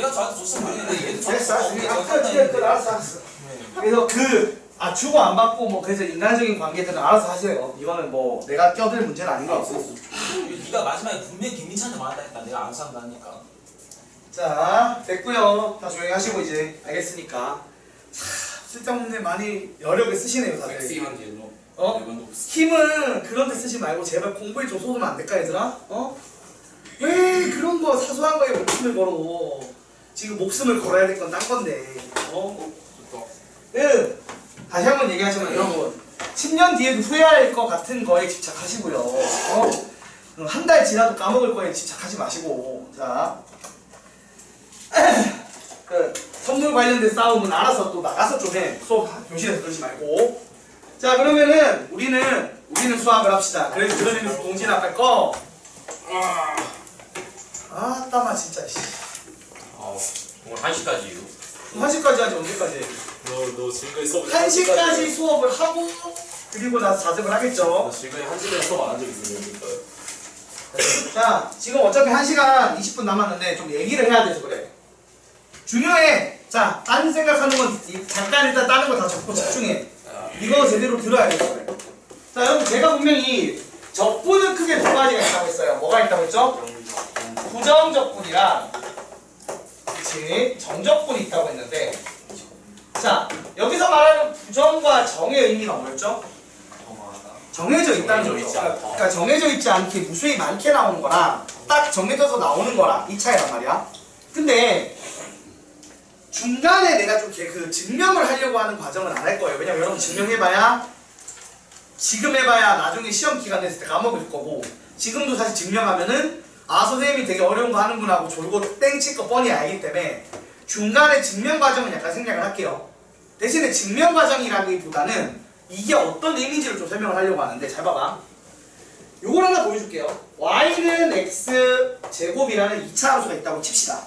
얘가 저한테 줬으면 모르겠는데 얘도 됐어. 알았어. 그래서 주고 안 받고 뭐 그래서 인간적인 관계들은 알아서 하세요. 이거는 뭐 내가 껴들 문제는 아닌 것 같고. 네가 마지막에 분명히 김민찬한테 말한다 했다. 내가 알아서 한다니까. 자, 됐고요. 다 조용히 하시고 이제 알겠으니까. 쓸데없는 많이 여력을 쓰시네요, 다들. 힘은 그런 데 쓰지 말고 제발 공부에 좀 쏟으면 안 될까, 얘들아? 왜 그런 거 사소한 거에 목숨을 걸어? 지금 목숨을 걸어야 될 건 딴 건데. 다시 한번 얘기하지만 여러분 10년 뒤에도 후회할 것 같은 거에 집착하시고요. 한 달 지나도 까먹을 거에 집착하지 마시고. 자, 선물 관련된 싸움은 알아서 또 나가서 좀 해. 수업 교실에서 그러지 말고. 자, 그러면은 우리는 수학을 합시다. 그래서 그런 의미에서 동진학 할 거. 땀아 진짜. 씨. 오늘 1시까지요. 1시까지 하지 언제까지? 너 지금까지 수업 1시까지 수업을 하고 그리고 나서 자습을 하겠죠. 지금까지 1시간 수업 안 한 적 있으니까. 자, 지금 어차피 1시간 20분 남았는데 좀 얘기를 해야 돼서 그래. 중요해. 자, 딴 생각하는 건 잠깐 일단 다른 거 다 적고 집중해. 이거 제대로 들어야 돼서 그래. 자, 여러분 제가 분명히 적분은 크게 두 가지가 있다고 했어요. 뭐가 있다고 했죠? 부정적분이랑 그치 정적분이 있다고 했는데, 자, 여기서 말하는 부정과 정의 의미가 뭐였죠? 정해져 있다는 거죠. 그러니까 정해져 있지 않게 무수히 많게 나오는 거랑 딱 정해져서 나오는 거랑 이 차이란 말이야. 근데 중간에 내가 좀 그 증명을 하려고 하는 과정은 안 할 거예요. 왜냐면 여러분 증명해봐야 지금 해봐야 나중에 시험 기간 됐을 때 까먹을 거고, 지금도 사실 증명하면은 선생님이 되게 어려운 거 하는구나 하고 졸고 땡칠 거 뻔히 알기 때문에 중간에 증명 과정은 약간 생략을 할게요. 대신에 증명 과정이라기보다는 이게 어떤 의미인지를 좀 설명을 하려고 하는데, 잘 봐봐. 요걸 하나 보여줄게요. y는 x 제곱이라는 2차 함수가 있다고 칩시다.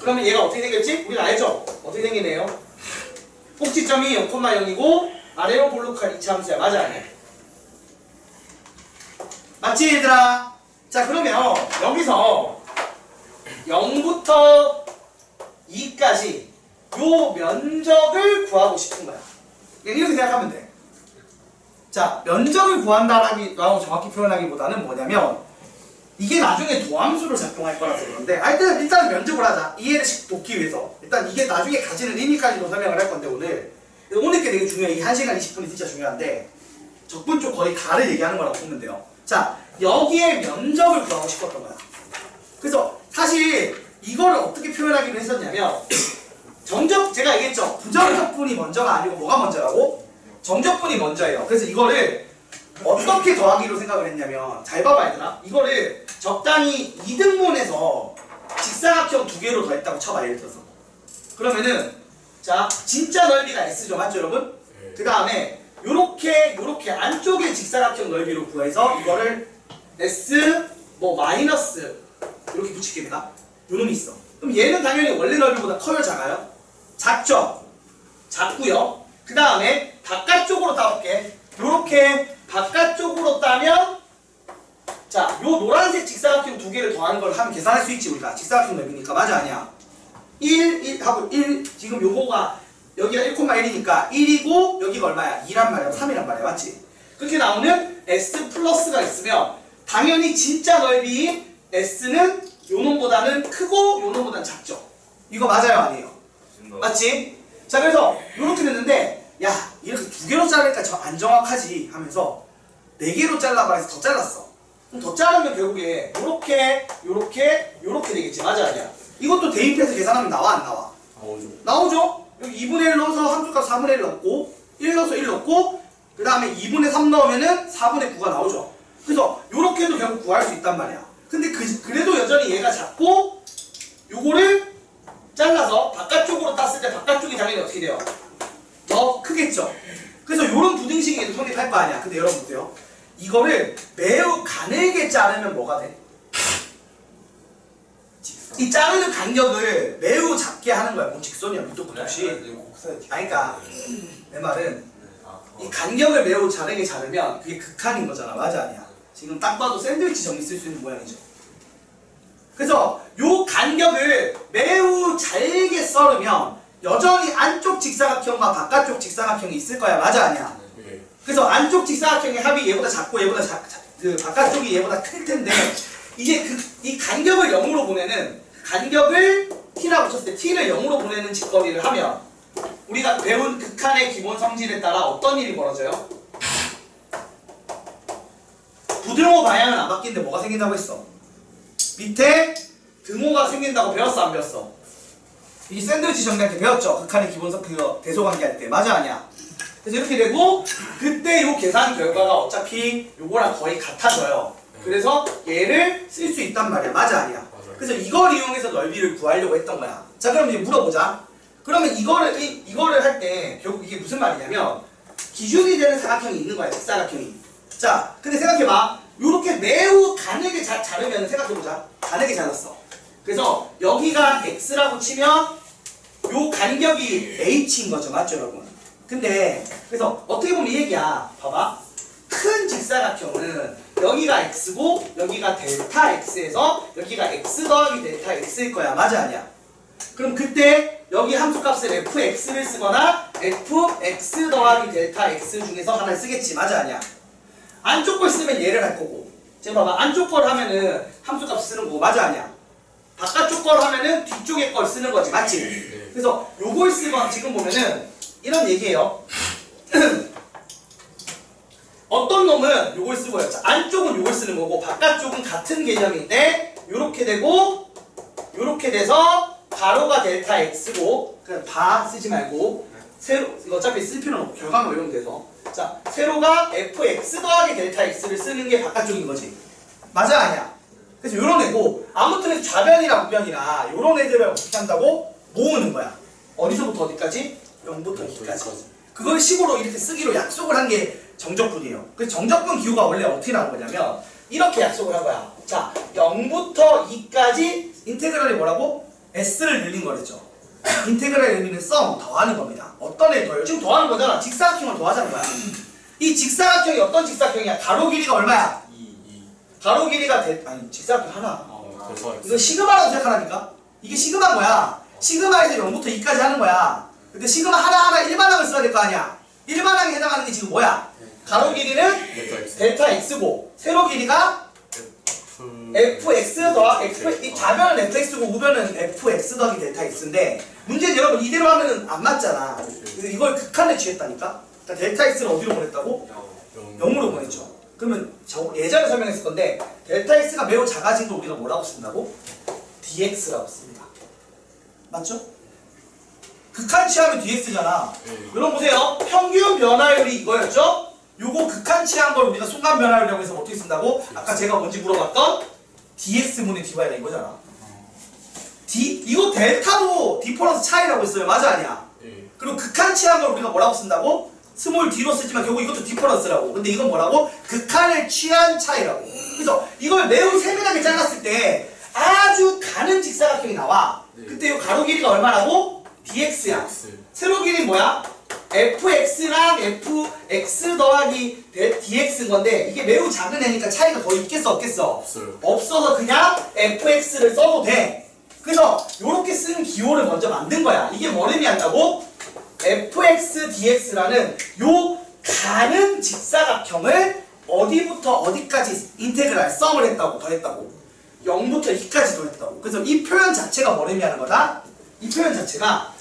그러면 얘가 어떻게 생겼지? 우리가 알죠? 어떻게 생기네요? 꼭지점이 0,0이고 아래로 볼록한 2차 함수야. 맞아, 아니야? 맞지, 얘들아? 자, 그러면 여기서 0부터 2까지 요 면적을 구하고 싶은 거야. 이렇게 생각하면 돼. 자, 면적을 구한다라고 정확히 표현하기보다는 뭐냐면 이게 나중에 도함수로 작동할 거라서 그런데 하여튼 일단 면적을 하자. 이해를 돕기 위해서. 일단 이게 나중에 가지는 의미까지도 설명을 할 건데 오늘 게 되게 중요해. 이 1시간 20분이 진짜 중요한데 적분 쪽 거의 다를 얘기하는 거라고 보면 돼요. 자, 여기에 면적을 구하고 싶었던 거야. 그래서 사실 이거를 어떻게 표현하기로 했었냐면 제가 얘기했죠. 부정적분이 먼저가 아니고 뭐가 먼저라고? 정적분이 먼저예요. 그래서 이거를 어떻게 더하기로 생각을 했냐면, 잘 봐봐 얘들아. 이거를 적당히 2등분해서 직사각형 두 개로 더했다고 쳐봐. 예를 들어서 그러면은 자, 진짜 넓이가 S죠. 맞죠 여러분? 그 다음에 요렇게 안쪽에 직사각형 넓이로 구해서 이거를 S 마이너스 이렇게 붙일게. 내가 요 놈이 있어. 그럼 얘는 당연히 원래 넓이보다 커요, 작아요? 작죠? 작고요. 그 다음에 바깥쪽으로 따볼게. 요렇게 바깥쪽으로 따면 자, 요 노란색 직사각형 두 개를 더하는 걸 하면 계산할 수 있지. 우리가 직사각형 넓이니까. 맞아, 아니야? 1 하고 1 지금 요거가 여기가 1,1이니까 1이고 여기가 얼마야? 2란 말이야, 3이란 말이야. 맞지? 그렇게 나오면 S 플러스가 있으면 당연히 진짜 넓이 S는 요 놈보다는 크고 요 놈보다는 작죠. 이거 맞아요, 아니에요? 맞지? 자, 그래서 요렇게 됐는데 야, 이렇게 두 개로 자르니까 안 정확하지 하면서 네 개로 잘라봐 해서 더 잘랐어. 그럼 더 자르면 결국에 요렇게 되겠지. 맞아, 아니야? 이것도 대입해서 계산하면 나와, 안 나와? 나오죠? 여기 2분의 1 넣어서 함수값 4분의 1 넣고 1 넣어서 1 넣고 그 다음에 2분의 3 넣으면은 4분의 9가 나오죠. 그래서 요렇게도 결국 구할 수 있단 말이야. 근데 그래도 여전히 얘가 작고 요거를 잘라서 바깥쪽으로 땄을 때 바깥쪽이 당연히 어떻게 돼요? 더 크겠죠. 그래서 요런 부등식이 성립할 거 아니야. 근데 여러분 보세요. 이거를 매우 가늘게 자르면 뭐가 돼? 이 자르는 간격을 매우 작게 하는 거야. 뭐 직선이야, 무조건 없이. 그러니까 내 말은 이 간격을 매우 작게 자르면 그게 극한인 거잖아. 맞아, 아니야? 지금 딱 봐도 샌드위치 정리 쓸 수 있는 모양이죠. 그래서 요 간격을 매우 썰으면 여전히 안쪽 직사각형과 바깥쪽 직사각형이 있을 거야. 맞아 아니야? 네. 그래서 안쪽 직사각형의 합이 얘보다 작고 얘보다 그 바깥쪽이 얘보다 클 텐데 이제 이 간격을 0으로 보내는 간격을 t라고 쳤을 때 t를 0으로 보내는 직거리를 하면 우리가 배운 극한의 기본 성질에 따라 어떤 일이 벌어져요? 부등호 방향은 안 바뀌는데 뭐가 생긴다고 했어? 밑에 등호가 생긴다고 배웠어 안 배웠어? 이 샌드위치 정리할 때 배웠죠? 극한의 기본성 그거 대소관계 할 때 맞아 아니야? 그래서 이렇게 되고 그때 요 계산 결과가 어차피 요거랑 거의 같아져요. 그래서 얘를 쓸 수 있단 말이야. 맞아 아니야? 맞아요. 그래서 이걸 이용해서 넓이를 구하려고 했던 거야. 자 그럼 이제 물어보자. 그러면 이거를 할 때 결국 이게 무슨 말이냐면 기준이 되는 사각형이 있는 거야. 직사각형이. 자 근데 생각해봐. 요렇게 매우 가늘게 자르면 생각해보자. 가늘게 잘랐어. 그래서 여기가 x라고 치면 요 간격이 h인 거죠. 맞죠 여러분? 근데 그래서 어떻게 보면 이 얘기야. 봐봐. 큰 직사각형은 여기가 x고 여기가 델타 x에서 여기가 x 더하기 델타 x일 거야. 맞아 아니야? 그럼 그때 여기 함수값을 fx를 쓰거나 fx 더하기 델타 x 중에서 하나를 쓰겠지. 맞아 아니야? 안쪽 걸 쓰면 얘를 할 거고 지금 봐봐. 안쪽 걸 하면은 함수값 쓰는 거고. 맞아 아니야? 바깥쪽 걸 하면은 뒤쪽에 걸 쓰는 거지. 맞지? 네. 그래서 요걸 쓰건 지금 보면은 이런 얘기예요. 어떤 놈은 요걸 쓰고요. 자, 안쪽은 요걸 쓰는 거고 바깥쪽은 같은 개념인데 요렇게 되고 요렇게 돼서 가로가 델타 x고 그냥 다 쓰지 말고 세로 이거 어차피 쓸 필요는 없고 결과만 외우면 돼서 자 세로가 fx 더하기 델타 x를 쓰는 게 바깥쪽인 거지. 맞아 아니야? 그래서 요런 애고 아무튼 좌변이랑 우변이나 요런 애들을 어떻게 한다고? 모으는 거야. 어디서부터 어디까지? 0부터 2까지. 그걸 식으로 이렇게 쓰기로 약속을 한 게 정적분이에요. 그 정적분 기호가 원래 어떻게 나온 거냐면 이렇게 약속을 한 거야. 자, 0부터 2까지 인테그랄이 뭐라고? s를 늘린 거랬죠. 인테그랄의 의미는 썸, 더하는 겁니다. 어떤 애 더해요? 지금 더하는 거잖아. 직사각형을 더하자는 거야. 이 직사각형이 어떤 직사각형이야? 가로 길이가 얼마야? 2 가로 길이가 아니 직사각형 하나. 그래서 이거 시그마라고 생각하라니까? 이게 시그마인 거야. 시그마에서 0부터 2까지 하는 거야. 근데 시그마 하나하나 일반항을 써야 될 거 아니야? 일반항에 해당하는 게 지금 뭐야? 가로 길이는 델타 x고 세로 길이가 fx 더하기 이 좌변은 fx고 우변은 fx 더하기 델타 x인데 문제는 여러분 이대로 하면은 안 맞잖아. 그래서 이걸 극한에 취했다니까? 그러니까 델타 x를 어디로 보냈다고? 0으로 보냈죠. 그러면 예전에 설명했을 건데 델타 x가 매우 작아진 걸 우리가 뭐라고 쓴다고? dx라고 씁니다. 맞죠? 극한 취하면 dx잖아. 여러분 보세요. 평균 변화율이 이거였죠? 요거 극한 취한 걸 우리가 순간 변화율이라고 해서 어떻게 쓴다고? 아까 제가 뭔지 물어봤던 dx분의 dy가 이거잖아. 이거 델타도 디퍼런스 차이라고 했어요. 맞아 아니야? 그리고 극한 취한 걸 우리가 뭐라고 쓴다고? 스몰 d로 쓰지만 결국 이것도 디퍼런스라고. 근데 이건 뭐라고? 극한을 취한 차이라고. 그래서 이걸 매우 세밀하게 잘랐을 때 아주 가는 직사각형이 나와. 그때 이 가로 길이가 얼마라고? dx야. 세로 길이는 뭐야? fx랑 fx 더하기 dx인 건데 이게 매우 작은 애니까 차이가 더 있겠어 없겠어? 없어요. 없어서 그냥 fx를 써도 돼. 그래서 요렇게 쓰는 기호를 먼저 만든 거야. 이게 뭘 의미한다고? fx dx라는 요 가는 직사각형을 어디부터 어디까지 인테그랄 썸을 했다고 더했다고 0부터 2까지 더했다고. 그래서 이 표현 자체가 뭘 의미하는 거다? 이 표현 자체가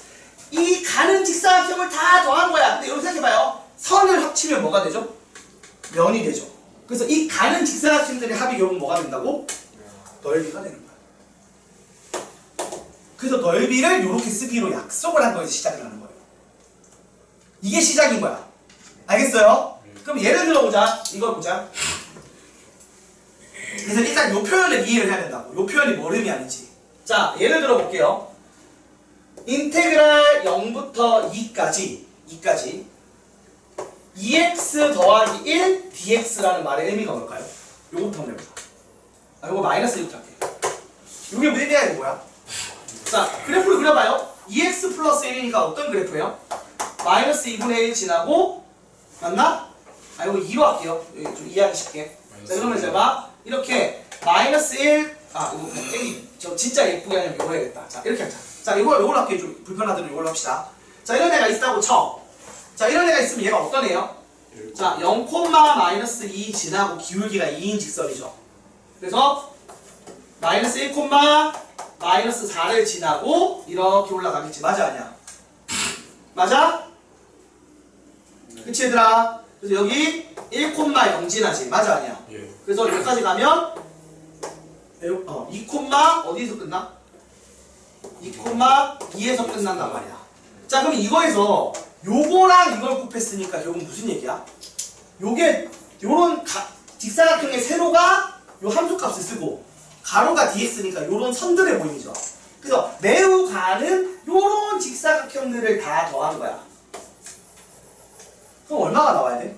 이 가는 직사각형을 다 더한 거야. 근데 여러분 생각해봐요. 선을 합치면 뭐가 되죠? 면이 되죠. 그래서 이 가는 직사각형들의 합이 결국 뭐가 된다고? 넓이가 되는 거야. 그래서 넓이를 이렇게 쓰기로 약속을 한 거에서 시작을 하는 거예요. 이게 시작인 거야. 알겠어요? 그럼 예를 들어보자. 이걸 보자. 그래서 일단 이 표현을 이해를 해야 된다고. 이 표현이 뭘 의미하는지. 자, 예를 들어 볼게요. 인테그랄 0부터 2까지 2x 더하기 1 dx라는 말의 의미가 뭘까요? 요거부터 한번 해보자. 요거 마이너스 1부터 할게. 요게 의미가 뭐야? 자, 그래프를 그려봐요. 2x 플러스 1이니까 어떤 그래프예요? 마이너스 2분의 1 지나고 맞나? 요거 2로 할게요. 좀 이해하기 쉽게. 자, 그러면 이제 봐. 이렇게 마이너스 1 이거 그냥 저 진짜 예쁘게 하려면 이거 해야겠다. 자, 이렇게 하자. 자, 요걸로 할게요. 좀 불편하더라도 요걸로 합시다. 자, 이런 애가 있다고 쳐. 자, 이런 애가 있으면 얘가 어떤 애요? 자, 0,-2 지나고 기울기가 2인 직선이죠. 그래서 마이너스 1,-4를 지나고 이렇게 올라가겠지. 맞아, 아니야? 맞아? 그치, 얘들아? 그래서 여기 1,0 지나지. 맞아, 아니야? 예. 그래서 여기까지 가면 2, 어디서 끝나? 2,2에서 끝난단 말이야. 자, 그럼 이거에서 요거랑 이걸 곱했으니까 결국 무슨 얘기야? 요게 요런 직사각형의 세로가 요 함수값을 쓰고 가로가 dx니까 요런 선들의 모임이죠. 그래서 매우 가는 요런 직사각형들을 다 더한 거야. 그럼 얼마가 나와야 돼?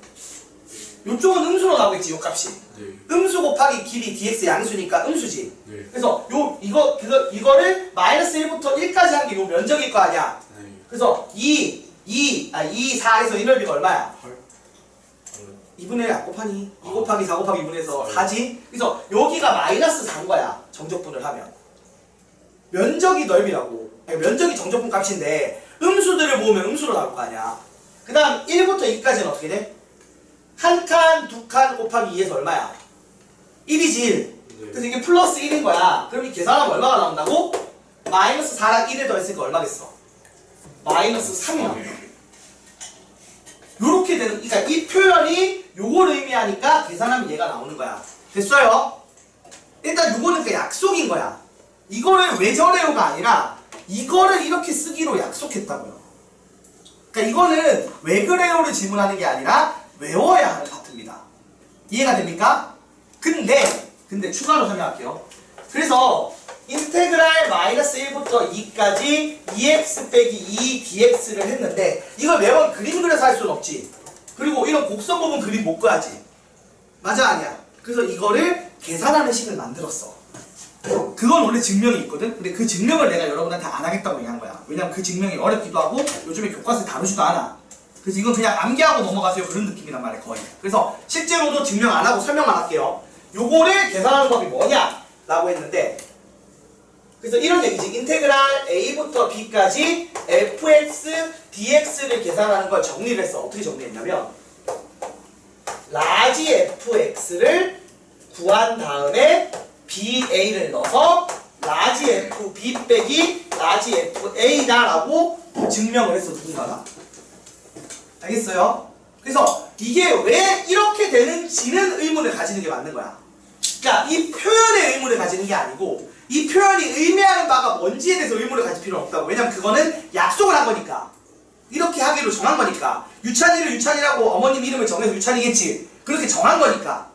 요쪽은 음수로 나오겠지, 요 값이. 네. 음수 곱하기 길이 dx 양수니까 음수지. 네. 그래서 이거를 마이너스 1부터 1까지 한 게 요 면적일 거 아니야. 네. 그래서 2, 4에서 이 넓이가 얼마야? 2분의 1 안 곱하니? 2 곱하기 4 곱하기 2분에서 4지? 그래서 여기가 마이너스 4인 거야. 정적분을 하면. 면적이 넓이라고. 아니, 면적이 정적분 값인데 음수들을 모으면 음수로 나올 거 아니야. 그 다음 1부터 2까지는 어떻게 돼? 한 칸, 두 칸 곱하기 2에서 얼마야? 1이지 1. 그래서 이게 플러스 1인 거야. 그럼 이 계산하면 얼마가 나온다고? 마이너스 4랑 1을 더했으니까 얼마겠어? 마이너스 3이 나온다. 요렇게 되는, 그러니까 이 표현이 요걸 의미하니까 계산하면 얘가 나오는 거야. 됐어요? 일단 요거는 그 약속인 거야. 이거를 왜 저래요가 아니라 이거를 이렇게 쓰기로 약속했다고요. 그러니까 이거는 왜 그래요를 질문하는 게 아니라 외워야 하는 파트입니다. 이해가 됩니까? 근데 추가로 설명할게요. 그래서 인테그랄 마이너스 1부터 2까지 2x 빼기 2 dx를 했는데 이걸 매번 그림 그려서 할 수는 없지. 그리고 이런 곡선 부분 그림 못 그려야지. 맞아, 아니야? 그래서 이거를 계산하는 식을 만들었어. 그건 원래 증명이 있거든? 근데 그 증명을 내가 여러분한테 안 하겠다고 얘기한 거야. 왜냐면 그 증명이 어렵기도 하고 요즘에 교과서에 다루지도 않아. 그래서 이건 그냥 암기하고 넘어가세요. 그런 느낌이란 말이야, 거의. 그래서 실제로도 증명 안 하고 설명만 할게요. 요거를 계산하는 법이 뭐냐? 라고 했는데 그래서 이런 얘기지. 인테그랄 a부터 b까지 fx dx를 계산하는 걸 정리를 했어. 어떻게 정리했냐면 라지 fx를 구한 다음에 ba를 넣어서 라지 fb 빼기 라지 fa다 라고 증명을 했어. 누군가가. 알겠어요? 그래서 이게 왜 이렇게 되는지는 의문을 가지는 게 맞는 거야. 그러니까 이 표현의 의문을 가지는 게 아니고 이 표현이 의미하는 바가 뭔지에 대해서 의문을 가질 필요는 없다고. 왜냐면 그거는 약속을 한 거니까. 이렇게 하기로 정한 거니까. 유찬이를 유찬이라고 어머님 이름을 정해서 유찬이겠지. 그렇게 정한 거니까.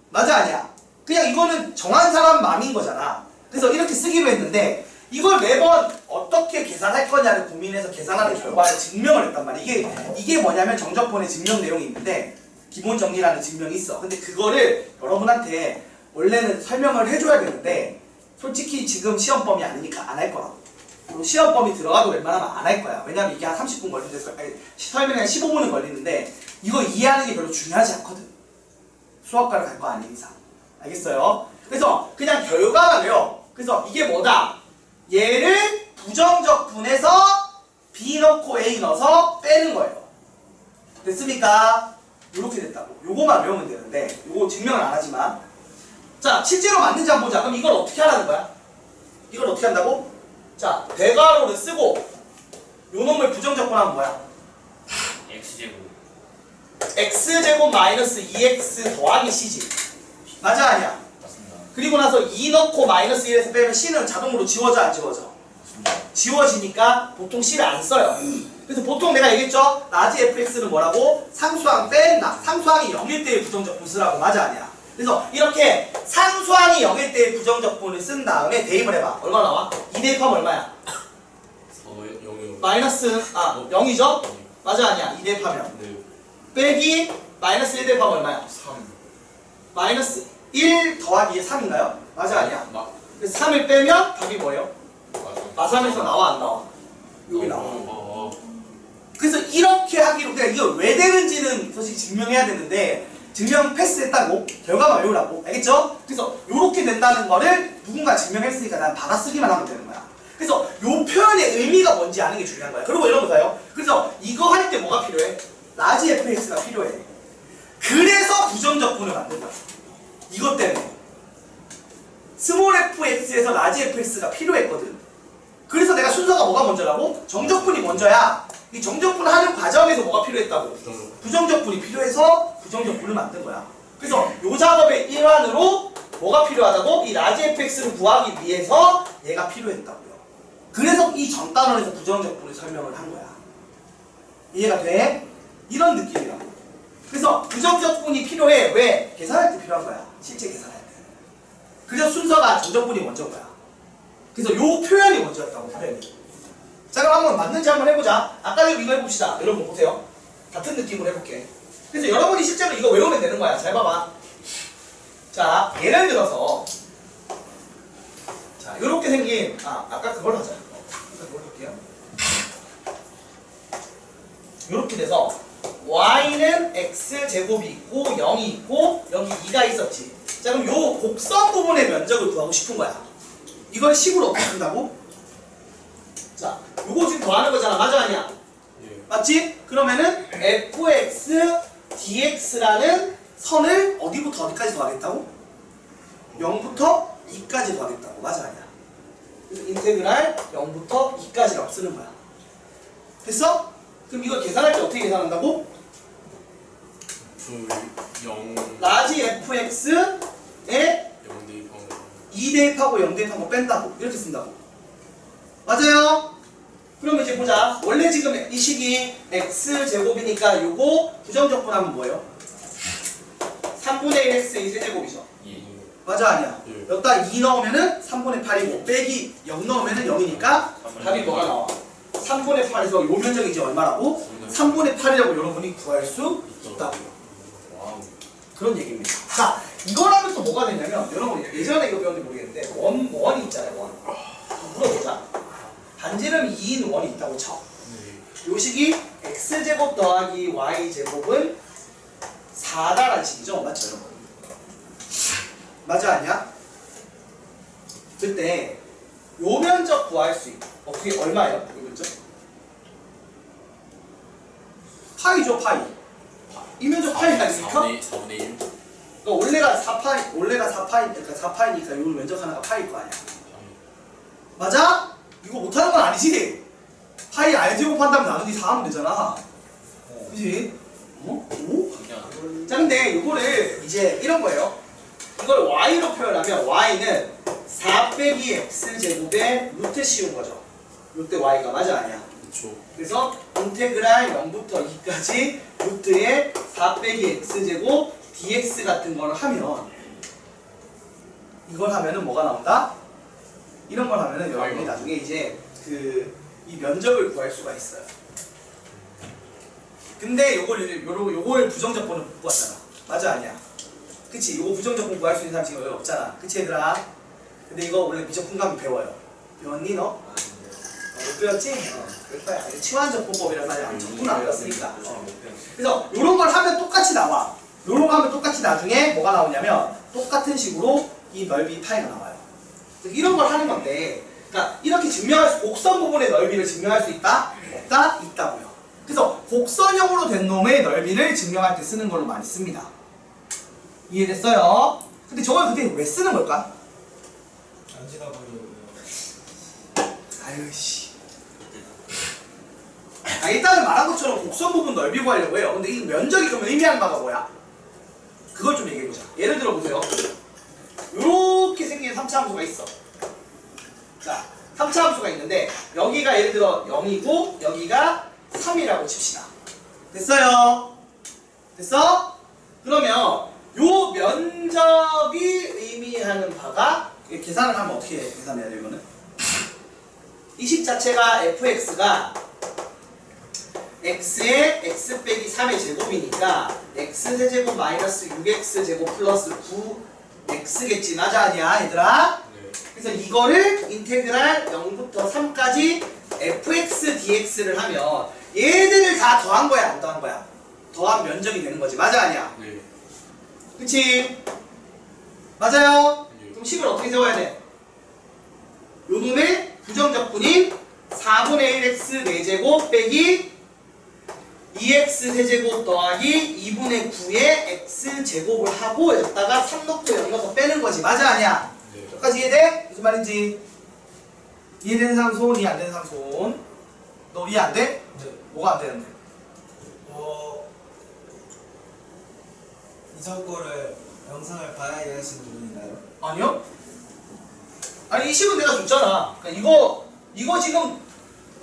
맞아, 아니야? 그냥 이거는 정한 사람 마음인 거잖아. 그래서 이렇게 쓰기로 했는데 이걸 매번 어떻게 계산할 거냐를 고민해서 계산하는 결과를 증명을 했단 말이야. 이게 뭐냐면 정적분의 증명 내용이 있는데 기본 정리라는 증명이 있어. 근데 그거를 여러분한테 원래는 설명을 해줘야 되는데 솔직히 지금 시험 범위 아니니까 안 할 거라고. 그리고 시험 범위 들어가도 웬만하면 안 할 거야. 왜냐면 이게 한 30분 걸리는데 설명이 한 15분은 걸리는데 이거 이해하는 게 별로 중요하지 않거든. 수학과를 갈 거 아닌 이상. 알겠어요? 그래서 그냥 결과만 외워. 그래서 이게 뭐다? 얘를 부정적분해서 b 넣고 a 넣어서 빼는 거예요. 됐습니까? 이렇게 됐다고. 요거만 외우면 되는데 요거 증명을 안 하지만 자, 실제로 맞는지 한번 보자. 그럼 이걸 어떻게 하라는 거야? 이걸 어떻게 한다고? 자, 대괄호를 쓰고 요 놈을 부정적분하면 뭐야? x제곱. x제곱 마이너스 2x 더하기 c지. 맞아, 아니야? 맞습니다. 그리고 나서 2 넣고 마이너스 1에서 빼면 c는 자동으로 지워져, 안 지워져? 맞습니다. 지워지니까 보통 c를 안 써요. 그래서 보통 내가 얘기했죠? 라지 fx는 뭐라고? 상수항 뺀다. 상수항이 0일 때의 부정적분 쓰라고. 맞아, 아니야? 그래서 이렇게 상수항이 0일 때의 부정적분을 쓴 다음에 대입을 해봐. 얼마 나와? 2 대입하면 얼마야? 0이요. 마이너스 0이죠? 맞아, 아니야? 2 대입하면 네. 빼기 마이너스 1 대입하면 얼마야? 3. 마이너스 1 더하기 3인가요? 맞아, 아니야? 그래서 3을 빼면 답이 뭐예요? 마삼에서 나와, 안 나와? 여기 나와. 그래서 이렇게 하기로, 그냥 이거 왜 되는지는 솔직히 증명해야 되는데 증명 패스했다고 결과만 외우라고. 알겠죠? 그래서 이렇게 된다는 거를 누군가 증명했으니까 난 받아쓰기만 하면 되는 거야. 그래서 요 표현의 의미가 뭔지 아는 게 중요한 거야. 그리고 이런 거 봐요. 그래서 이거 할 때 뭐가 필요해? 라지 fx가 필요해. 그래서 부정적분을 만든 거야. 이것 때문에. 스몰 fx에서 라지 fx가 필요했거든. 그래서 내가 순서가 뭐가 먼저라고? 정적분이 먼저야. 이 정적분 하는 과정에서 뭐가 필요했다고? 부정적분이 필요해서 부정적분을 만든 거야. 그래서 요 작업의 일환으로 뭐가 필요하다고? 이 라지 fx를 구하기 위해서 얘가 필요했다고요. 그래서 이 전 단원에서 부정적분을 설명을 한 거야. 이해가 돼? 이런 느낌이라고. 그래서 부정적분이 필요해. 왜? 계산할 때 필요한 거야. 실제 계산할 때. 그래서 순서가 정적분이 먼저인 거야. 그래서 요 표현이 먼저였다고, 표현이. 자, 그럼 한번 맞는지 한번 해보자. 아까 이거 해봅시다. 여러분 보세요. 같은 느낌으로 해볼게. 그래서 여러분이 실제로 이거 외우면 되는 거야. 잘 봐봐. 자, 예를 들어서 자, 요렇게 생긴 아까 그걸 하자. 그걸 할게요. 요렇게 돼서 y는 x제곱이 있고 0이 있고 여기 2가 있었지. 자, 그럼 요 곡선 부분의 면적을 구하고 싶은 거야. 이걸 식으로 어떻게 쓴다고? 자, 요거 지금 더하는 거잖아. 맞아, 아니야? 예. 맞지? 그러면은 fx dx라는 선을 어디부터 어디까지 더하겠다고? 0부터 2까지 더하겠다고. 맞아, 아니야? 그래서 인테그랄 0부터 2까지라고 쓰는 거야. 됐어? 그럼 이걸 계산할 때 어떻게 계산한다고? 0 라지 fx에 0 대입하고 2 대입하고 0 대입하고 뺀다고. 이렇게 쓴다고. 맞아요? 그럼 이제 보자. 원래 지금 이 식이 x제곱이니까 요거 부정적분하면 뭐예요? 3분의 1x의 세제곱이죠. 예. 맞아, 아니야? 예. 여기다 2 넣으면은 3분의 8이고 빼기 0 넣으면은 0이니까 답이 뭐가 나와? 3분의 8에서 요 면적이 이제 얼마라고? 3분의 8이라고 여러분이 구할 수 있다고요. 와우. 그런 얘기입니다. 자, 이걸 하면 또 뭐가 되냐면 여러분 예전에 이거 배웠는지 모르겠는데 원이 있잖아요. 원. 물어보자. 반지름 2인 원이 있다고 쳐. 네. 요 식이 x제곱 더하기 y제곱은 4다라는 식이죠. 맞죠, 여러분? 맞아, 아니야? 그때 요 면적 구할 수 있고 어떻게 얼마예요? 요 면적? 파이죠, 파이. 이 면적 파이가 아닙니까? 4분의 1 그러니까 원래가 4파이니까 요 면적 하나가 파이일 거 아니야. 맞아? 이거 못하는 건 아니지? 파이 r제곱한다면 나누기 4 하면 되잖아. 그지? 어? 오? 자, 근데 요거를 이제 이런 거예요. 이걸 y로 표현하면 y는 4 빼기 x제곱의 루트 씌운 거죠. 요때 y가 맞아, 아니야? 그쵸. 그래서 인테그랄 0부터 2까지 루트에 4 빼기 x제곱 dx 같은 걸 하면 이걸 하면은 뭐가 나온다? 이런 걸 하면은 여러분이 나중에 이제 이 면적을 구할 수가 있어요. 근데 요걸 부정적분을 못 구하잖아. 맞아, 아니야? 그치? 요거 부정적분 구할 수 있는 사람 지금 여기 없잖아. 그치, 얘들아? 근데 이거 원래 미적분감이 배워요. 배웠니, 너? 못 배웠지? 몇 거야? 이거 치환적분법이라서 아직 적분 안 배웠으니까. 그래서 요런 걸 하면 똑같이 나와. 요런 거 하면 똑같이 나중에 뭐가 나오냐면 똑같은 식으로 이 넓이 파이가 나와요. 이런 걸 하는 건데, 그러니까 이렇게 곡선 부분의 넓이를 증명할 수 있다? 없다? 있다고요. 그래서 곡선형으로 된 놈의 넓이를 증명할 때 쓰는 걸로 많이 씁니다. 이해됐어요? 근데 저걸 그때 왜 쓰는 걸까? 안 지나버리고요. 아유 씨. 일단은 말한 것처럼 곡선 부분 넓이 구하려고 해요. 근데 이 면적이 그럼 의미하는 바가 뭐야? 그걸 좀 얘기해보자. 예를 들어 보세요. 요렇게 생긴 3차 함수가 있어. 자, 3차 함수가 있는데 여기가 예를 들어 0이고 여기가 3이라고 칩시다. 됐어요? 됐어? 그러면 요 면적이 의미하는 바가 계산을 하면 어떻게 계산해야 돼요, 이거는? 이 식 자체가 fx가 x에 x 빼기 3의 제곱이니까 x세제곱 마이너스 6x제곱 플러스 9x겠지. 맞아, 아니야, 얘들아? 네. 그래서 이거를 인테그랄 0부터 3까지 fx dx를 하면 얘들을 다 더한 거야, 안 더한 거야? 더한 면적이 되는 거지. 맞아, 아니야? 네. 그치? 맞아요? 네. 그럼 식을 어떻게 세워야 돼? 요 놈의 부정적분이 4분의 1x 4제곱 빼기 2x 세제곱 더하기 2분의 9의 x제곱을 하고 여기다가 3 넣고 0 넣어서 빼는 거지. 맞아 아니야? 네. 여기까지 이해돼? 무슨 말인지 이해되는 사람 손, 이해 안 되는 사람 손. 너 이해 안 돼? 네. 뭐가 안 되는데? 이전 거를 영상을 봐야 이해하시는 분인가요? 아니요? 아니 이 식은 내가 줬잖아. 그러니까 이거 지금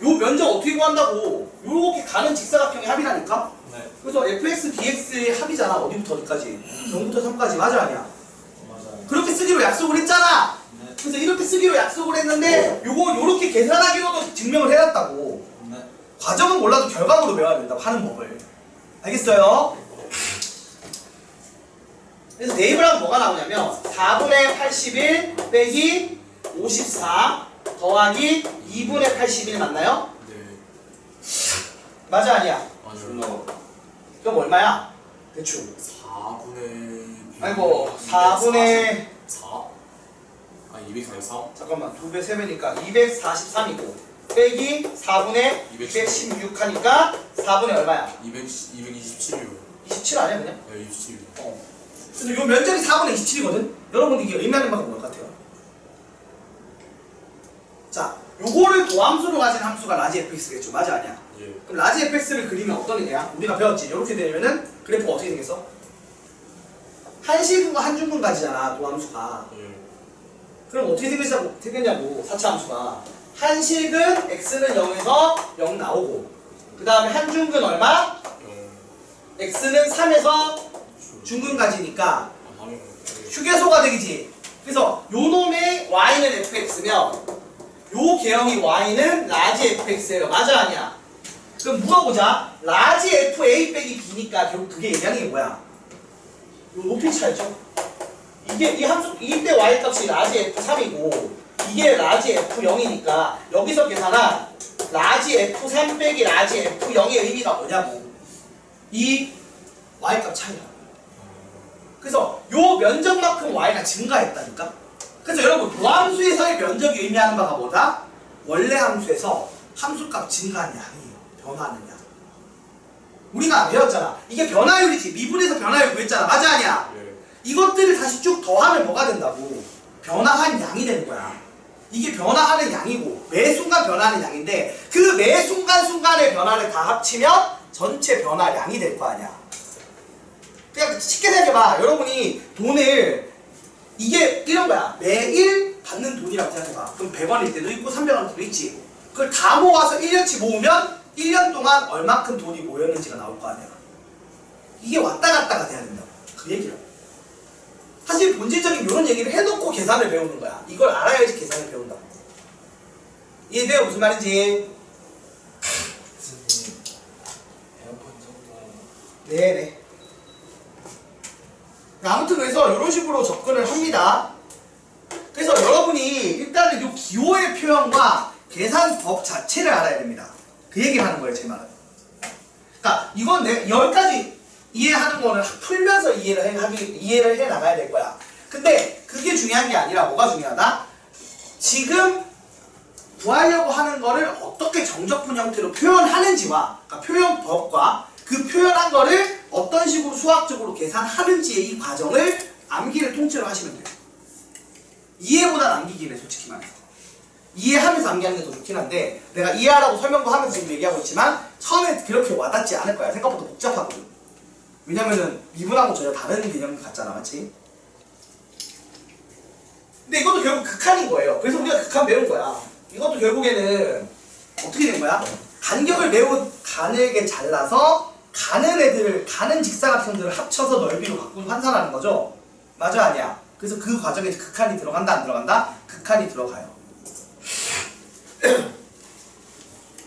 요 면적 어떻게 구한다고? 요렇게 가는 직사각형의 합이라니까? 네. 그래서 fx, dx의 합이잖아. 어디부터 어디까지? 0부터 3까지. 맞아 아니야? 맞아요. 그렇게 쓰기로 약속을 했잖아. 네. 그래서 이렇게 쓰기로 약속을 했는데 요거 요렇게 계산하기로도 증명을 해놨다고. 네. 과정은 몰라도 결과물로 외워야 된다고 하는 법을. 알겠어요? 그래서 대입을 하면 뭐가 나오냐면 4분의 81 빼기 54 더하기 2분의 81 맞나요? 네. 맞아 아니야? 맞아요. 그럼 얼마야? 대충 4분의 아이고 4분의 4? 아 243? 잠깐만 2배 3배니까 243이고 빼기 4분의 216 하니까 4분의 얼마야? 227이요. 27 아니야 그냥? 네 27이요. 근데 요 면적이 4분의 27이거든? 여러분 이게 의미하는 바가 뭘 같아요? 자 요거를 도함수로 가진 함수가 라지 fx겠죠. 맞아 아니야? 예. 그럼 라지 fx를 그리면 어떤 애야? 우리가 배웠지. 이렇게 되면은 그래프가 어떻게 생겼어? 한시분과 한중분 가지잖아 도함수가. 예. 그럼 어떻게 생겼냐고 4차 함수가. 한식은 x는 0에서 0 나오고 그 다음에 한중근 얼마? 0. x는 3에서 중근까지니까 아 당연히. 휴게소가 되겠지. 그래서 요 놈의 y는 fx면 요 계형이 y는 라지 fx예요. 맞아 아니야? 그럼 물어보자. 라지 fa 빼기 b니까 결국 그게 얘기하는 게 뭐야? 요 높이 차이죠. 이게 이 함수 이때 y 값이 라지 f3이고 이게 라지 f0이니까 여기서 계산한 라지 f3 빼기 라지 f0의 의미가 뭐냐고. 이 y 값 차이야. 그래서 요 면적만큼 y가 증가했다니까. 그래서 여러분 도함수에서의 면적이 의미하는 바가 뭐다? 원래 함수에서 함수값 증가한 양이에요. 변화하는 양. 우리가 배웠잖아. 이게 변화율이지. 미분에서 변화율 구했잖아. 맞아 아니야? 예. 이것들을 다시 쭉 더하면 뭐가 된다고? 변화한 양이 되는 거야. 이게 변화하는 양이고 매 순간 변화하는 양인데 그 매 순간순간의 변화를 다 합치면 전체 변화량이 될 거 아니야. 그냥 쉽게 생각해봐. 여러분이 돈을 이게 이런 거야. 매일 받는 돈이라고 생각해봐. 그럼 100원일 때도 있고 300원일 때도 있지. 그걸 다 모아서 1년치 모으면 1년 동안 얼마큼 돈이 모였는지가 나올 거 아니야. 이게 왔다 갔다가 돼야 된다고. 그 얘기라고. 사실 본질적인 이런 얘기를 해놓고 계산을 배우는 거야. 이걸 알아야지 계산을 배운다고. 이해돼요? 무슨 말인지? 교수님 에어컨 정도 네네. 아무튼 그래서 이런 식으로 접근을 합니다. 그래서 여러분이 일단은 이 기호의 표현과 계산법 자체를 알아야 됩니다. 그 얘기를 하는 거예요, 제 말은. 그러니까 이건 여기까지 이해하는 거는 풀면서 이해를 해 나가야 될 거야. 근데 그게 중요한 게 아니라 뭐가 중요하다? 지금 구하려고 하는 거를 어떻게 정적분 형태로 표현하는지와 그러니까 표현법과 그 표현한 거를 어떤 식으로 수학적으로 계산하는지의 이 과정을 암기를 통째로 하시면 돼요. 이해보단 암기기네, 솔직히 말해서. 이해하면서 암기하는 게 더 좋긴 한데 내가 이해하라고 설명도 하면서 지금 얘기하고 있지만 처음에 그렇게 와닿지 않을 거야. 생각보다 복잡하거든. 왜냐면은 미분하고 전혀 다른 개념 같잖아, 맞지? 근데 이것도 결국 극한인 거예요. 그래서 우리가 극한 배운 거야. 이것도 결국에는 어떻게 된 거야? 간격을 매우 가늘게 잘라서 가는 직사각형들을 합쳐서 넓이로 바꾸고 환산하는 거죠. 맞아 아니야? 그래서 그 과정에 극한이 들어간다 안 들어간다? 극한이 들어가요.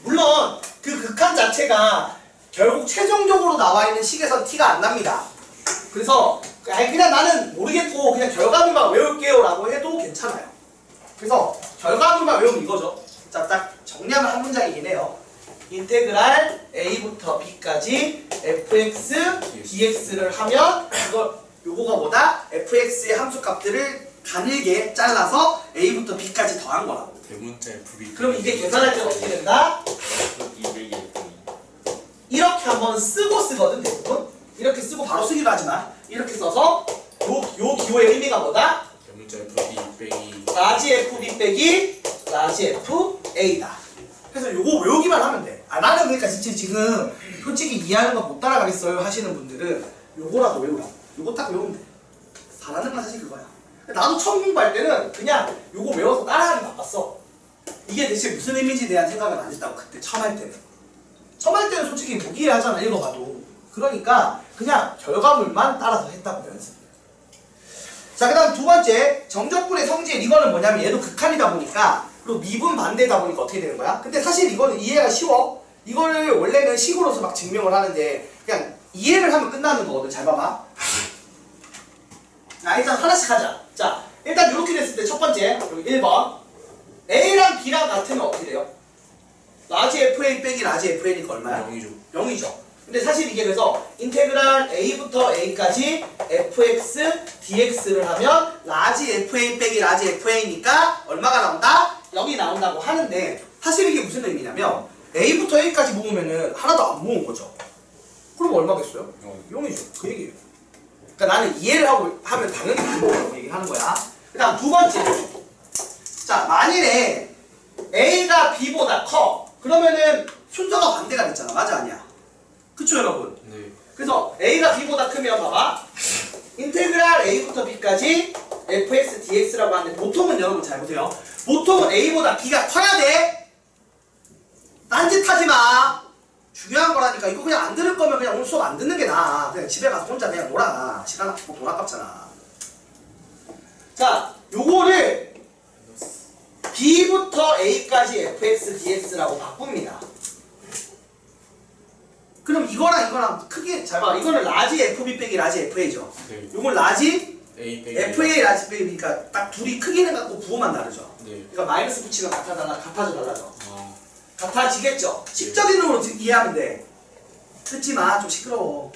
물론 그 극한 자체가 결국 최종적으로 나와 있는 식에선 티가 안 납니다. 그래서 그냥 나는 모르겠고 그냥 결과물만 외울게요 라고 해도 괜찮아요. 그래서 결과물만 외우면 이거죠. 자, 딱 정리하면 한 문장이긴 해요. 인테그랄 a부터 b까지 fx, dx를 하면 요거가 뭐다? fx의 함수값들을 가늘게 잘라서 a부터 b까지 더한 거라고. 대문자 FB. 그럼 이게 계산할 때 어떻게 된다? 이렇게 한번 쓰고 쓰거든 대부분. 이렇게 쓰고 바로 쓰기도 하지만 이렇게 써서 요 기호의 의미가 뭐다? 대문자 FB 빼기. 라지 FB 빼기 라지 FA다. 그래서 요거 외우기만 하면 돼. 아 나는 그러니까 진짜 지금 솔직히 이해하는 거 못 따라가겠어요 하시는 분들은 요거라도 외우라. 요거 딱 외우면 돼. 잘하는 건 사실 그거야. 나도 처음 공부할 때는 그냥 요거 외워서 따라하기 바빴어. 이게 대체 무슨 의미인지에 대한 생각은 안 했다고 그때 처음 할 때는. 처음 할 때는 솔직히 무기하잖아 읽어봐도. 그러니까 그냥 결과물만 따라서 했다고 연습. 자, 그 다음 두 번째 정적분의 성질. 이거는 뭐냐면 얘도 극한이다 보니까 그리고 미분 반대다 보니까 어떻게 되는 거야? 근데 사실 이거는 이해가 쉬워. 이거를 원래는 식으로서 막 증명을 하는데 그냥 이해를 하면 끝나는 거거든. 잘 봐봐. 자, 일단 하나씩 하자. 자, 일단 이렇게 됐을 때 첫 번째 여기 1번 A랑 B랑 같으면 어떻게 돼요? 라지 FA 빼기 라지 FA니까 얼마야? 0이죠. 0이죠. 근데 사실 이게 그래서 인테그랄 A부터 A까지 fx dx를 하면 라지 FA 빼기 라지 FA니까 얼마가 나온다? 0이 나온다고 하는데 사실 이게 무슨 의미냐면 A부터 A까지 모으면은 하나도 안 모은 거죠. 그럼 얼마겠어요? 0이죠. 그 얘기예요. 그러니까 나는 이해를 하고 하면 당연히 그거라고 얘기하는 거야. 그 다음 두 번째. 자, 만일에 A가 B보다 커. 그러면은 순서가 반대가 됐잖아. 맞아, 아니야? 그쵸, 여러분? 네. 그래서 A가 B보다 크면 봐봐. 인테그랄 A부터 B까지 fx dx라고 하는데 보통은 여러분 잘 보세요. 보통은 A보다 B가 커야 돼. 딴짓 하지 마. 중요한 거라니까. 이거 그냥 안 들을 거면 그냥 오늘 수업 안 듣는 게 나아. 그냥 집에 가서 혼자 그냥 놀아. 시간 아깝고 돈 아깝잖아. 자, 요거를 B부터 A까지 fx dx라고 바꿉니다. 그럼 이거랑 크게 잘 봐. 이거는 라지 FB 빼기 라지 FA죠. 네. 요건 라지 A 빼기. FA 라지 빼기니까 딱 둘이 크기는 같고 부호만 다르죠. 네. 그러니까 마이너스 붙이면 같아져 달라져. 아. 같아지겠죠. 식적인 놈으로 이해하면 돼. 듣지 마. 좀 시끄러워.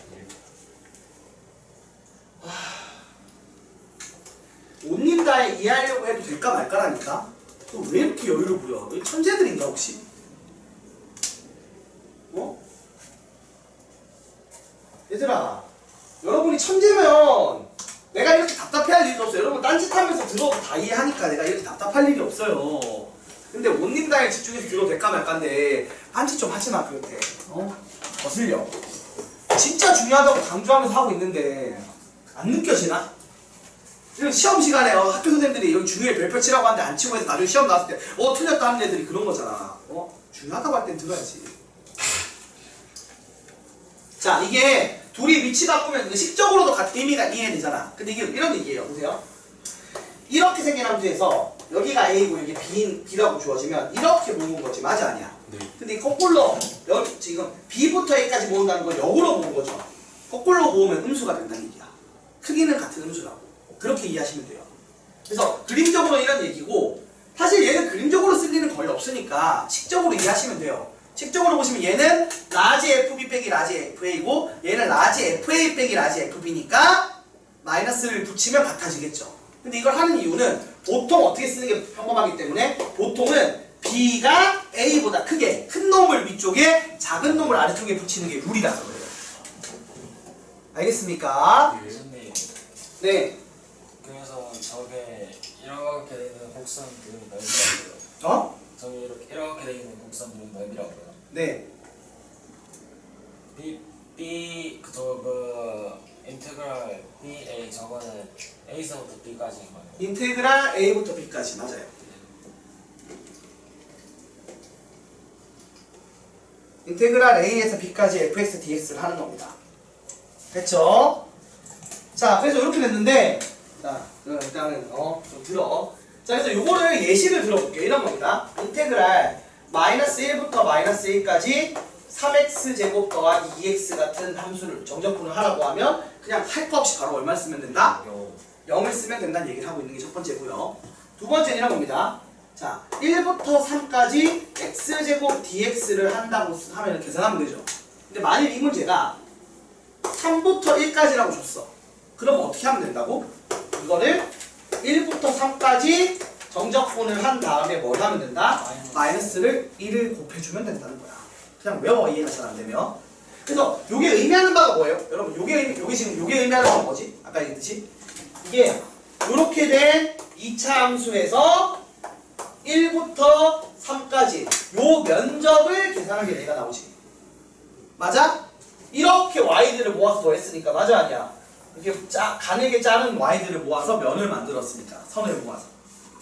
온님 다 이해하려고 해도 될까 말까라니까. 왜 이렇게 여유를 부려? 천재들인가 혹시? 어? 얘들아, 여러분이 천재면 내가 이렇게 답답해할 일도 없어요. 여러분 딴짓하면서 들어도 다 이해하니까 내가 이렇게 답답할 일이 없어요. 근데 온님다에 집중해서 들어도 될까 말까인데 딴짓 좀 하지마. 그렇게 거슬려. 진짜 중요하다고 강조하면서 하고 있는데 안 느껴지나? 지금 시험 시간에 학교 선생님들이 여기 중요해 별표 치라고 하는데 안 치고 해서 나중에 시험 나왔을 때 틀렸다 하는 애들이 그런 거잖아. 중요하다고 할 땐 들어야지. 자, 이게 둘이 위치 바꾸면 식적으로도 같은 의미가 이해되잖아. 근데 이게 이런 얘기예요. 보세요. 이렇게 생긴 함수에서 여기가 A고 여기 B라고 주어지면 이렇게 모은 거지. 맞아, 아니야? 네. 근데 거꾸로 여기 지금 B부터 A까지 모은다는 건 역으로 모은 거죠. 거꾸로 모으면 음수가 된다는 얘기야. 크기는 같은 음수라고. 그렇게 이해하시면 돼요. 그래서 그림적으로 이런 얘기고 사실 얘는 그림적으로 쓸 일은 거의 없으니까 식적으로 이해하시면 돼요. 식적으로 보시면 얘는 라지 FB 빼기 라지 FA고 얘는 라지 FA 빼기 라지 FB니까 마이너스를 붙이면 같아지겠죠. 근데 이걸 하는 이유는 보통 어떻게 쓰는 게 평범하기 때문에 보통은 B가 A보다 크게 큰 놈을 위쪽에 작은 놈을 아래쪽에 붙이는 게 룰이라서 그래요. 알겠습니까? 교수님, 네. 그래서 저게 이렇게 되는 곡선들은 넓이라고요. 저게 이렇게 되는 곡선들은 넓이라고요. 네. 인테그랄 BA 저거는 A서부터 B까지인 거예요. 인테그랄 A부터 B까지 맞아요. 인테그랄 A에서 B까지 fx dx를 하는 겁니다. 됐죠? 자, 그래서 이렇게 됐는데 자, 일단은 좀 들어. 자, 그래서 요거를 예시를 들어볼게요. 이런 겁니다. 인테그랄 마이너스 1부터 마이너스 1까지 3x 제곱 더하기 2x 같은 함수를 정적분을 하라고 하면 그냥 할 거 없이 바로 얼마 쓰면 된다? 0을 쓰면 된다는 얘기를 하고 있는 게 첫 번째고요. 두 번째는 이런 겁니다. 자, 1부터 3까지 x제곱 dx를 한다고 하면 계산하면 되죠. 근데 만일 이 문제가 3부터 1까지라고 줬어. 그럼 어떻게 하면 된다고? 이거를 1부터 3까지 정적분을 한 다음에 뭘 하면 된다? 마이너스를 1을 곱해주면 된다는 거야. 그냥 외워, 이해가 잘 안 되면. 그래서 요게 의미하는 바가 뭐예요? 여러분 요게 지금 요게 의미하는 바가 뭐지? 아까 얘기했듯이 이게 요렇게 된 2차 함수에서 1부터 3까지 요 면적을 계산한 게 얘가 나오지. 맞아? 이렇게 y들을 모아서 더했으니까 맞아 아니야? 이렇게 가늘게 자른 y들을 모아서 면을 만들었으니까 선을 모아서.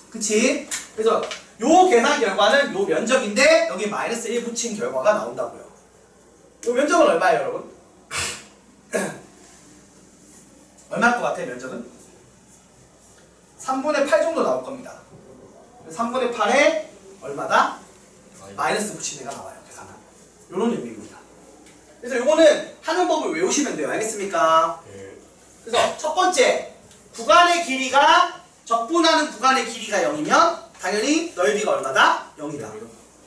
그치? 그래서 요 계산 결과는 요 면적인데 여기 마이너스 1 붙인 결과가 나온다고요. 요 면적은 얼마예요 여러분? 얼마일 것 같아 면적은? 3분의 8 정도 나올 겁니다. 3분의 8에 얼마다? 마이너스 붙인 애가 나와요. 계산은. 요런 의미입니다. 그래서 요거는 하는 법을 외우시면 돼요. 알겠습니까? 네. 그래서 첫 번째 구간의 길이가 적분하는 구간의 길이가 0이면 당연히 넓이가 얼마다? 0이다.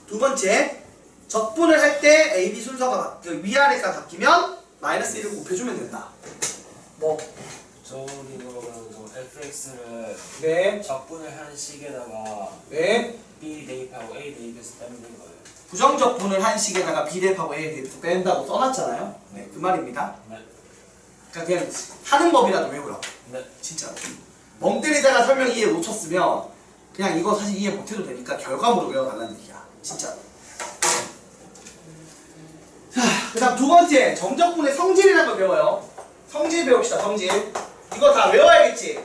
두 번째 적분을 할 때 A, B 순서가 위아래가 바뀌면 마이너스 1을 곱해주면 된다. 뭐? 저기 그러면 fx를 네. 적분을 한 식에다가 네. b 대입하고 a 대입해서 빼면 되는 거예요. 부정적분을 한 식에다가 B 대입하고 A 대입해서 뺀다고 써놨잖아요. 네, 그 말입니다. 네. 그러니까 그냥 하는 법이라도 외우라고. 네. 진짜. 멍 때리다가 설명 이해 놓쳤으면 그냥 이거 사실 이해 못해도 되니까 결과물로 외워달라는 얘기야. 진짜. 자, 그 다음 두 번째 정적분의 성질이라는 걸 배워요. 성질 배웁시다. 성질. 이거 다 외워야겠지.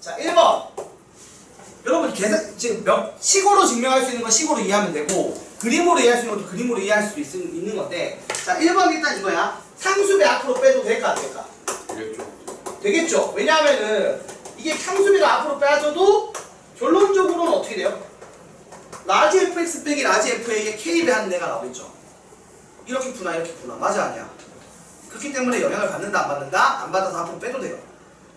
자, 1번. 여러분 계산 지금 식으로 증명할 수 있는 건 식으로 이해하면 되고 그림으로 이해할 수 있는 것도 그림으로 이해할 수 있는 건데, 자 1번 일단 이거야. 상수배 앞으로 빼도 될까 안 될까? 되겠죠. 되겠죠. 왜냐하면은 이게 상수배가 앞으로 빼줘도 결론적으로는 어떻게 돼요? 라지 fx 빼기 라지 fa의 k배 하는 애가 나오겠죠. 이렇게 푸나 이렇게 푸나 맞아 아니야? 그렇기 때문에 영향을 받는다 안 받는다? 안 받아서 앞으로 빼도 돼요.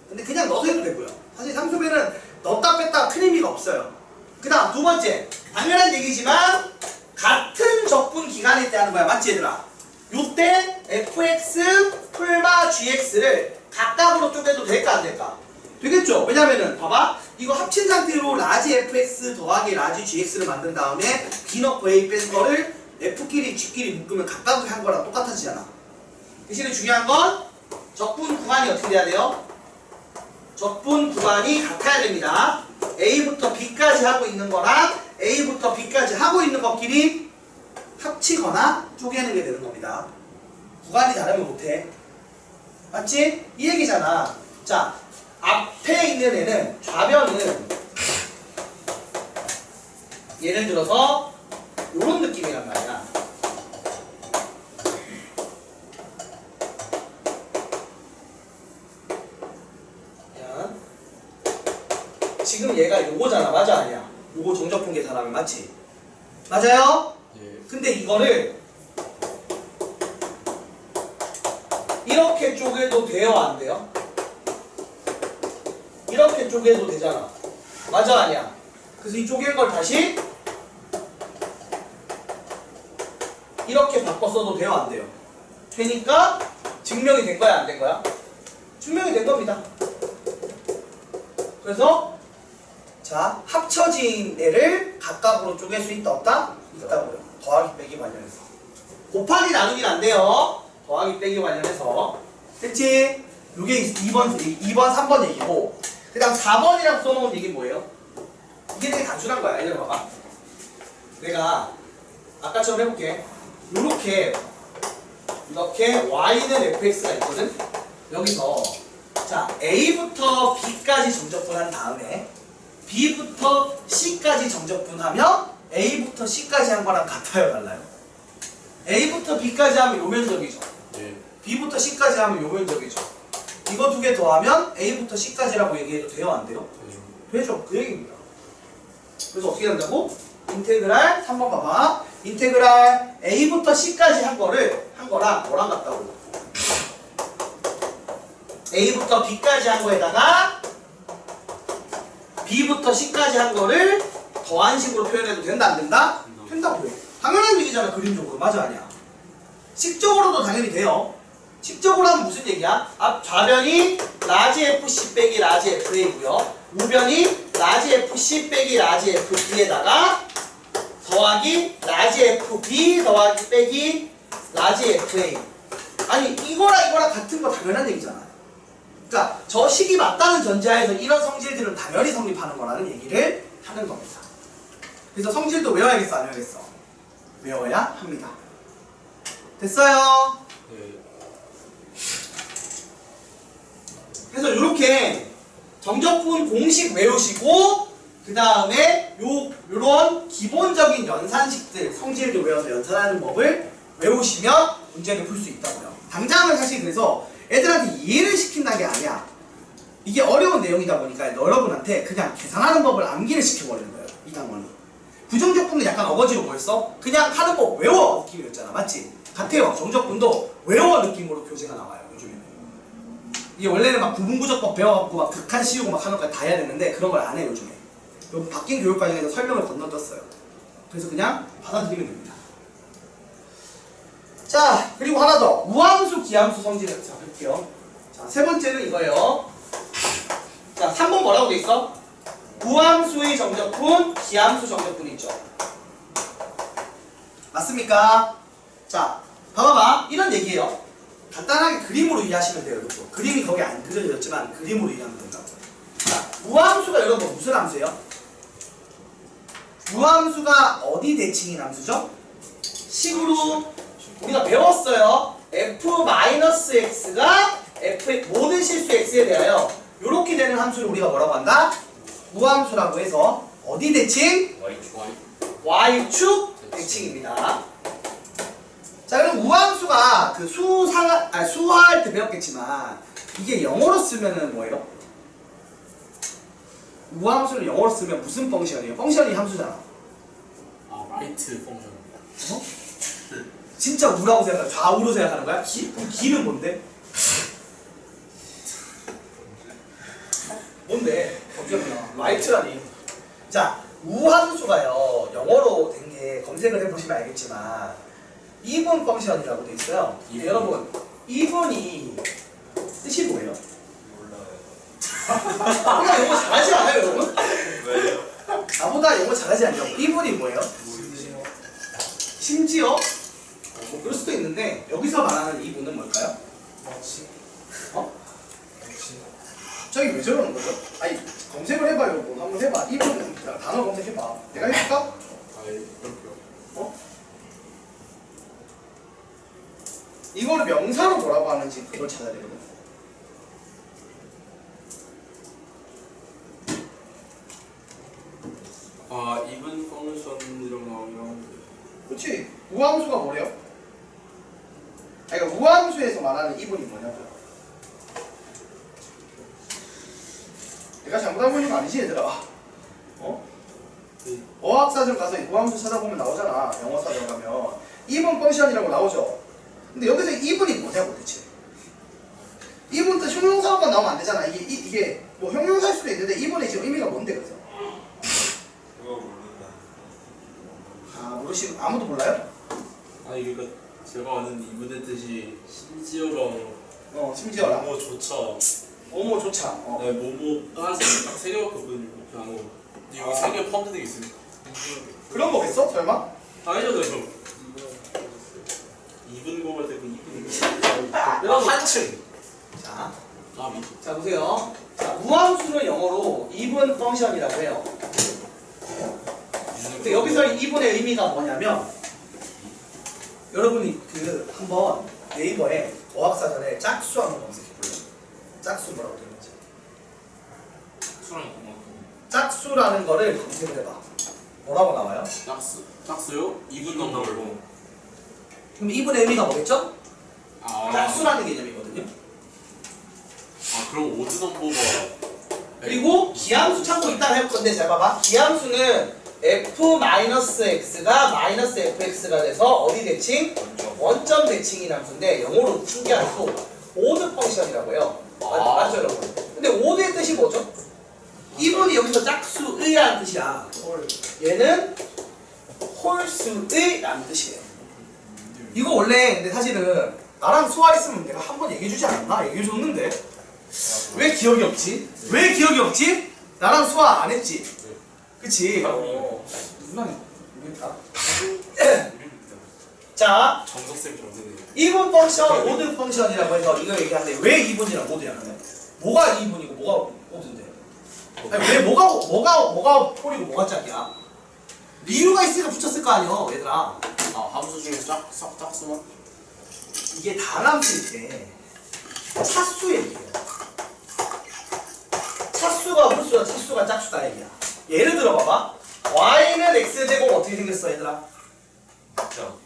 근데 그냥 넣어서 해도 되고요. 사실 상수배는 넣었다 뺐다 큰 의미가 없어요. 그 다음 두 번째 당연한 얘기지만 같은 적분 기간일 때 하는 거야. 맞지 얘들아? 요때 fx 풀마 gx를 각각으로 쪼개도 될까 안 될까? 되겠죠. 왜냐면은 봐봐 이거 합친 상태로 라지 fx 더하기 라지 gx를 만든 다음에 b 넣고 a 뺀 거를 f끼리 g끼리 묶으면 각각으로 한 거랑 똑같아지잖아. 대신에 중요한 건 적분 구간이 어떻게 돼야 돼요? 적분 구간이 같아야 됩니다. A부터 B까지 하고 있는 거랑 A부터 B까지 하고 있는 것끼리 합치거나 쪼개는 게 되는 겁니다. 구간이 다르면 못해. 맞지? 이 얘기잖아. 자, 앞에 있는 애는 좌변은 예를 들어서 요런 느낌이란 말이야. 지금 얘가 요거잖아. 맞아 아니야? 요거 정적분 계산하면 맞지? 맞아요? 예. 근데 이거를 이렇게 쪼개도 돼요 안 돼요? 이렇게 쪼개도 되잖아. 맞아 아니야? 그래서 이 쪼갠 걸 다시 이렇게 바꿔 써도 돼요 안 돼요? 되니까 증명이 된 거야 안 된 거야? 증명이 된 겁니다. 그래서 자, 합쳐진 애를 각각으로 쪼갤 수 있다 없다? 있다고요. 더하기 빼기 관련해서. 곱하기 나누기는 안 돼요. 더하기 빼기 관련해서. 됐지? 요게 2번, 3번 얘기고. 그 다음 4번이라고 써놓은 얘기는 뭐예요? 이게 되게 단순한 거야. 얘들아 봐봐. 내가 아까처럼 해볼게. 요렇게 이렇게 y는 fx가 있거든? 여기서 자, a부터 b까지 정적분한 다음에 B부터 C까지 정적분하면 A부터 C까지 한 거랑 같아요, 달라요? A부터 B까지 하면 요 면적이죠. 예. B부터 C까지 하면 요 면적이죠. 이거 두 개 더하면 A부터 C까지라고 얘기해도 돼요, 안 돼요? 되죠. 되죠. 그 얘기입니다. 그래서 어떻게 한다고? 인테그랄 3번 봐봐. 인테그랄 A부터 C까지 한 거랑 뭐랑 같다고? A부터 B까지 한 거에다가 B부터 C까지 한 거를 더한 식으로 표현해도 된다 안 된다? 된다고요. 당연한 얘기잖아. 그림적으로. 맞아 아니야? 식적으로도 당연히 돼요. 직접으로 하면 무슨 얘기야? 앞 좌변이 라지 FC 빼기 라지 FA고요. 우변이 라지 FC 빼기 라지 FB에다가 더하기 라지 FB 더하기 빼기 라지 FA. 아니 이거랑 같은 거 당연한 얘기잖아. 그러니까 저 식이 맞다는 전제하에서 이런 성질들은 당연히 성립하는 거라는 얘기를 하는 겁니다. 그래서 성질도 외워야겠어 안 외워야겠어? 외워야 합니다. 됐어요? 네. 그래서 이렇게 정적분 공식 외우시고 그 다음에 요런 기본적인 연산식들 성질도 외워서 연산하는 법을 외우시면 문제를 풀 수 있다고요. 당장은 사실 그래서 애들한테 이해를 시킨다는 게 아니야. 이게 어려운 내용이다 보니까 여러분한테 그냥 계산하는 법을 암기를 시켜버리는 거예요. 이 단원이. 부정적분은 약간 어거지로 뭐였어? 그냥 하는 법 외워 느낌이었잖아. 맞지? 같아요. 정적분도 외워 느낌으로 교재가 나와요. 요즘에는. 이게 원래는 막 부분부적법 배워갖고 막 극한 씌우고 막 하는 거 다 해야 되는데 그런 걸 안 해요. 요즘에. 바뀐 교육과정에서 설명을 건너떴어요. 그래서 그냥 받아들이면 됩니다. 자, 그리고 하나 더. 우함수, 기함수 성질을 자, 볼게요. 자, 세 번째는 이거예요. 자, 3번 뭐라고 돼 있어? 우함수의 정적분, 기함수 정적분이 있죠. 맞습니까? 자, 봐봐봐. 이런 얘기예요. 간단하게 그림으로 이해하시면 돼요. 이것도. 그림이 거기 안 그려졌지만 그림으로 이해하면 된다고. 자, 우함수가 여러분 무슨 함수예요? 우함수가 어디 대칭인 함수죠? 식으로 우리가 배웠어요. f-x가 f의 모든 실수 x에 대하여 이렇게 되는 함수를 우리가 뭐라고 한다? 우함수라고 해서 어디 대칭? y축 대칭입니다. 자, 그럼 우함수가 그 수화할 때 배웠겠지만 이게 영어로 쓰면은 뭐예요? 우함수를 영어로 쓰면 무슨 펑션이에요? 펑션이 함수잖아. 아, 라이트 펑션. 어? 진짜 우라고 생각해? 좌우로 생각하는 거야? 그럼 기는 뭔데? 뭔데? 검색이야. 라이트라니. 자, 우함수가요. 영어로 된 게 검색을 해보시면 알겠지만 even 펑션이라고 돼 있어요. 근데 여러분, even이 뜻이 뭐예요? 나보다 영어 잘하지 않아요, 여러분? 왜요? 나보다 영어 잘하지 않냐고. even이 뭐예요? 심지어? 뭐 그럴 수도 있는데 여기서 말하는 even은 뭘까요? 어? 갑자기 왜 저러는 거죠? 아니 검색을 해봐요. 뭐 한번 해봐. even 단어 검색해봐. 내가 해볼까? 아, 그렇게요. 어? 이거를 명사로 뭐라고 하는지 그걸 찾아야 되거든. 아, 이분 펑션 이런 거 나오면 그렇지. 우함수가 뭐래요? 아니, 그러니까 우함수에서 말하는 even이 뭐냐고요? 내가 잘못하고 있는 거 아니지 얘들아? 어? 어학사전 가서 우함수 찾아보면 나오잖아. 영어사전 가면 even 펑션이라고 나오죠. 근데 여기서 even이 뭐냐고 대체? even 뜻 형용사만 나오면 안 되잖아. 이게 뭐 형용사일 수도 있는데 even의 지금 의미가 뭔데 그래서? 그거 모른다. 아 모르시고 아무도 몰라요? 아니 그러니까 제가 아는 이분의 뜻이 심지어랑 심지어라. 뭐조차 어머조차. 네, 뭐뭐 하나씩 딱세 개밖에 없거든요. 그냥 뭐 여기 세 개 포함되어 있어요. 그런 거겠어? 설마? 아니죠, 저. 이분 공할 때그 이분. 한층. 자, 아, 미. 자 보세요. 자, 우함수는 영어로 even 펑션이라고 해요. 근데 여기서 even의 의미가 뭐냐면 여러분이 그 한번 네이버에 어학사전에 짝수 한번 검색해볼래요? 짝수 뭐라고 되는지. 수랑 고맙고. 짝수라는 거를 검색을 해봐. 뭐라고 나와요? 짝수요? 이분 넘버고. 그럼 even의 의미가 뭐겠죠? 아. 짝수라는 개념이거든요. 아, 그럼 오드 넘버가. 그리고 기함수 찾고 있다고 해볼 건데 잘 봐봐. 기함수는 f-x가 -fx가 돼서 어디 대칭? 원점 대칭인 함수인데 영어로 신기한 수 오드 펑션이라고 해요. 맞죠 여러분? 근데 오드의 뜻이 뭐죠? 이분이 여기서 짝수의라는 뜻이야. 얘는 홀수의 라는 뜻이에요. 이거 원래 근데 사실은 나랑 수아 있으면 내가 한 번 얘기해주지 않았나? 얘기해줬는데 왜 기억이 없지? 왜 기억이 없지? 나랑 수아 안 했지? 그치? 누나는 모르겠다. 자, 정석쌤처럼 되네요. 이분 펑션, 모드 펑션이라고 해서 이거 얘기하는데 왜 이분이랑 모드야 그러면? 뭐가 이분이고 뭐가 모드인데? 아니 왜 뭐가 폴이고 뭐가 짝이야? 이유가 있으니까 붙였을 거 아니야 얘들아. 아 함수 중에서 짝수만? 이게 단함수일 때 차수 얘기예요. 차수가 홀수야 차수가 짝수다 얘기야. 예를 들어 봐봐. y는 x제곱 어떻게 생겼어 얘들아? 그쵸.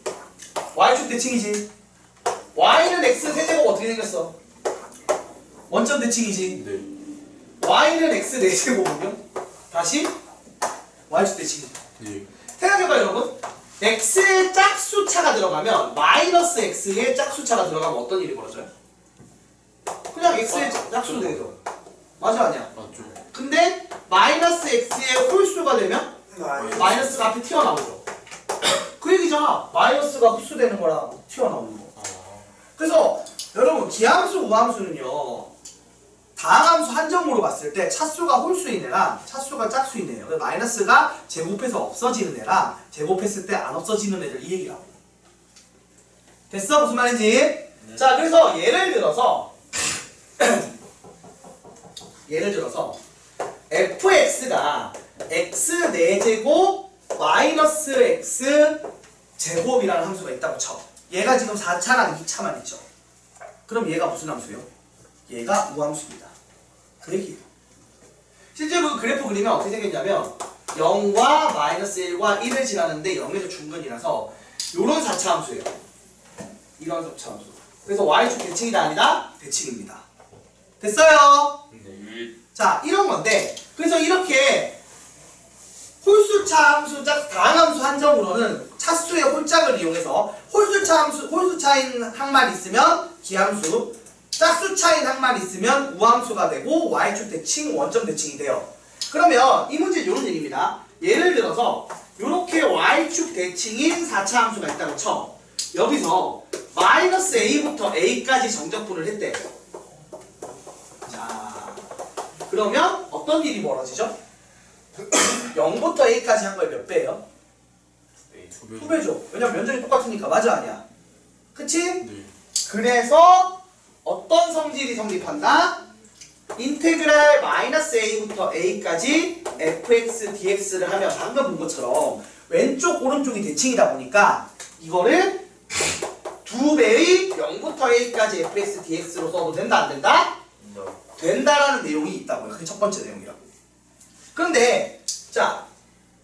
y축 대칭이지. y는 x 세제곱 어떻게 생겼어? 원점 대칭이지. 네. y는 x 4제곱은요? 다시 y축 대칭이지. 네. 생각해봐 여러분. x의 짝수차가 들어가면 마이너스 x의 짝수차가 들어가면 어떤 일이 벌어져요? 그냥 x의 짝수 되죠. 맞아 아니야? 맞죠. 근데 마이너스 x의 홀수가 되면 마이너스가 앞에 튀어나오죠. 그 얘기잖아. 마이너스가 흡수되는 거랑 튀어나오는 거. 그래서 여러분 기함수 우함수는요 다항함수 한 점으로 봤을 때 차수가 홀수인 애랑 차수가 짝수인 애예요. 마이너스가 제곱해서 없어지는 애랑 제곱했을 때 안 없어지는 애들 이 얘기라고. 됐어? 무슨 말인지? 네. 자 그래서 예를 들어서 fx가 x 4제곱 마이너스 x 제곱이라는 함수가 있다고 쳐. 얘가 지금 4차랑 2차만 있죠. 그럼 얘가 무슨 함수예요? 얘가 우함수입니다. 그 얘기예요. 실제로 그 그래프 그리면 어떻게 생겼냐면 0과 마이너스 1과 1을 지나는데 0에서 중근이라서 요런 4차 함수예요. 이런 4차 함수. 그래서 y축 대칭이다 아니다? 대칭입니다. 됐어요? 네. 자 이런 건데 그래서 이렇게 홀수차 함수, 다항함수 한 점으로는 차수의 홀짝을 이용해서 홀수차인 항만 있으면 기함수, 짝수차인 항만 있으면 우함수가 되고 y축 대칭, 원점 대칭이 돼요. 그러면 이 문제는 이런 얘기입니다. 예를 들어서 이렇게 y축 대칭인 4차 함수가 있다고 쳐. 여기서 마이너스 a부터 a까지 정적분을 했대. 자, 그러면 어떤 일이 벌어지죠? 0부터 a까지 한 거에 몇 배예요? 네. 2배죠. 왜냐면 면적이 똑같으니까. 맞아 아니야? 그치? 네. 그래서 어떤 성질이 성립한다? 인테그랄 마이너스 a부터 a까지 fx dx를 하면 방금 본 것처럼 왼쪽 오른쪽이 대칭이다 보니까 이거를 2배의 0부터 a까지 fx dx로 써도 된다 안 된다? 된다라는 내용이 있다고요. 그게 첫 번째 내용이라고. 그런데 자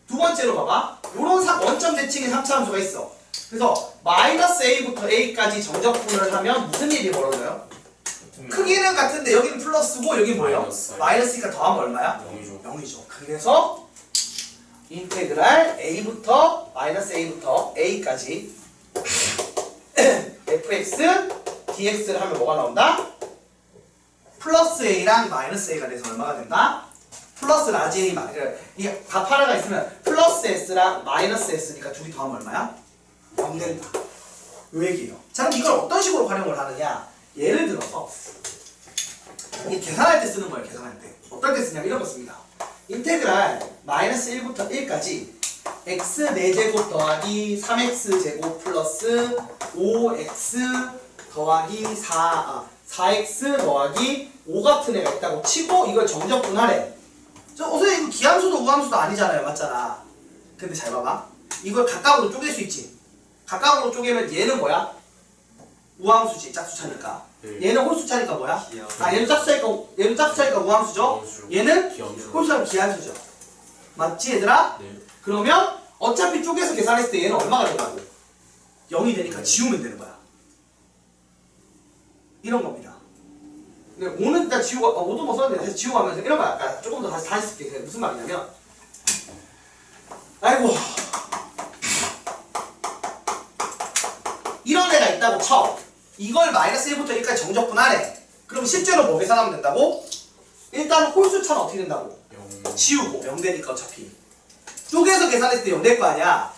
두 번째로 봐봐. 요런 원점 대칭의 3차 함수가 있어. 그래서 마이너스 a부터 a까지 정적분을 하면 무슨 일이 벌어져요? 크기는 같은데 여기는 플러스고 여기 뭐예요? 마이너스니까 더하면 얼마야? 0이죠. 0이죠. 그래서 인테그랄 a부터 마이너스 a부터 a까지 fx dx를 하면 뭐가 나온다? 플러스 a랑 마이너스 a가 돼서 얼마가 된다? 플러스 라지 a 이게 가파라가 있으면 플러스 s랑 마이너스 s니까 둘이 더하면 얼마야? 0 된다. 요 얘기예요. 자 그럼 이걸 어떤 식으로 활용을 하느냐? 예를 들어서 이 계산할 때 쓰는 거예요. 계산할 때 어떨 때 쓰냐면 이런 거 씁니다. 인테그랄 마이너스 1부터 1까지 x 4제곱 더하기 3x제곱 플러스 5x 더하기 4x 더하기 5 같은 애가 있다고 치고 이걸 정적분하래. 선생님 이거 기함수도 우함수도 아니잖아요. 맞잖아. 근데 잘 봐봐. 이걸 각각으로 쪼갤 수 있지. 각각으로 쪼개면 얘는 뭐야? 우함수지. 짝수차니까. 네. 얘는 홀수차니까 뭐야? 기함수. 얘는 짝수차니까 우함수죠? 기함수. 얘는 기함수. 홀수차니까 기함수죠. 맞지 얘들아? 네. 그러면 어차피 쪼개서 계산했을 때 얘는 얼마가 된다고? 0이 되니까 지우면 되는 거야. 이런 겁니다. 근데 5는 일단 지우고, 5도 뭐 썼는데 다시 지우고 하면서 이런 거 아까 조금 더 다시 쓸게. 무슨 말이냐면, 아이고. 이런 애가 있다고 쳐. 이걸 마이너스 1부터 1까지 정적분하래. 그럼 실제로 뭐 계산하면 된다고? 일단 홀수차는 어떻게 된다고? 0. 지우고 0 되니까 어차피 쪼개서 계산했을 때 0 될 거 아니야.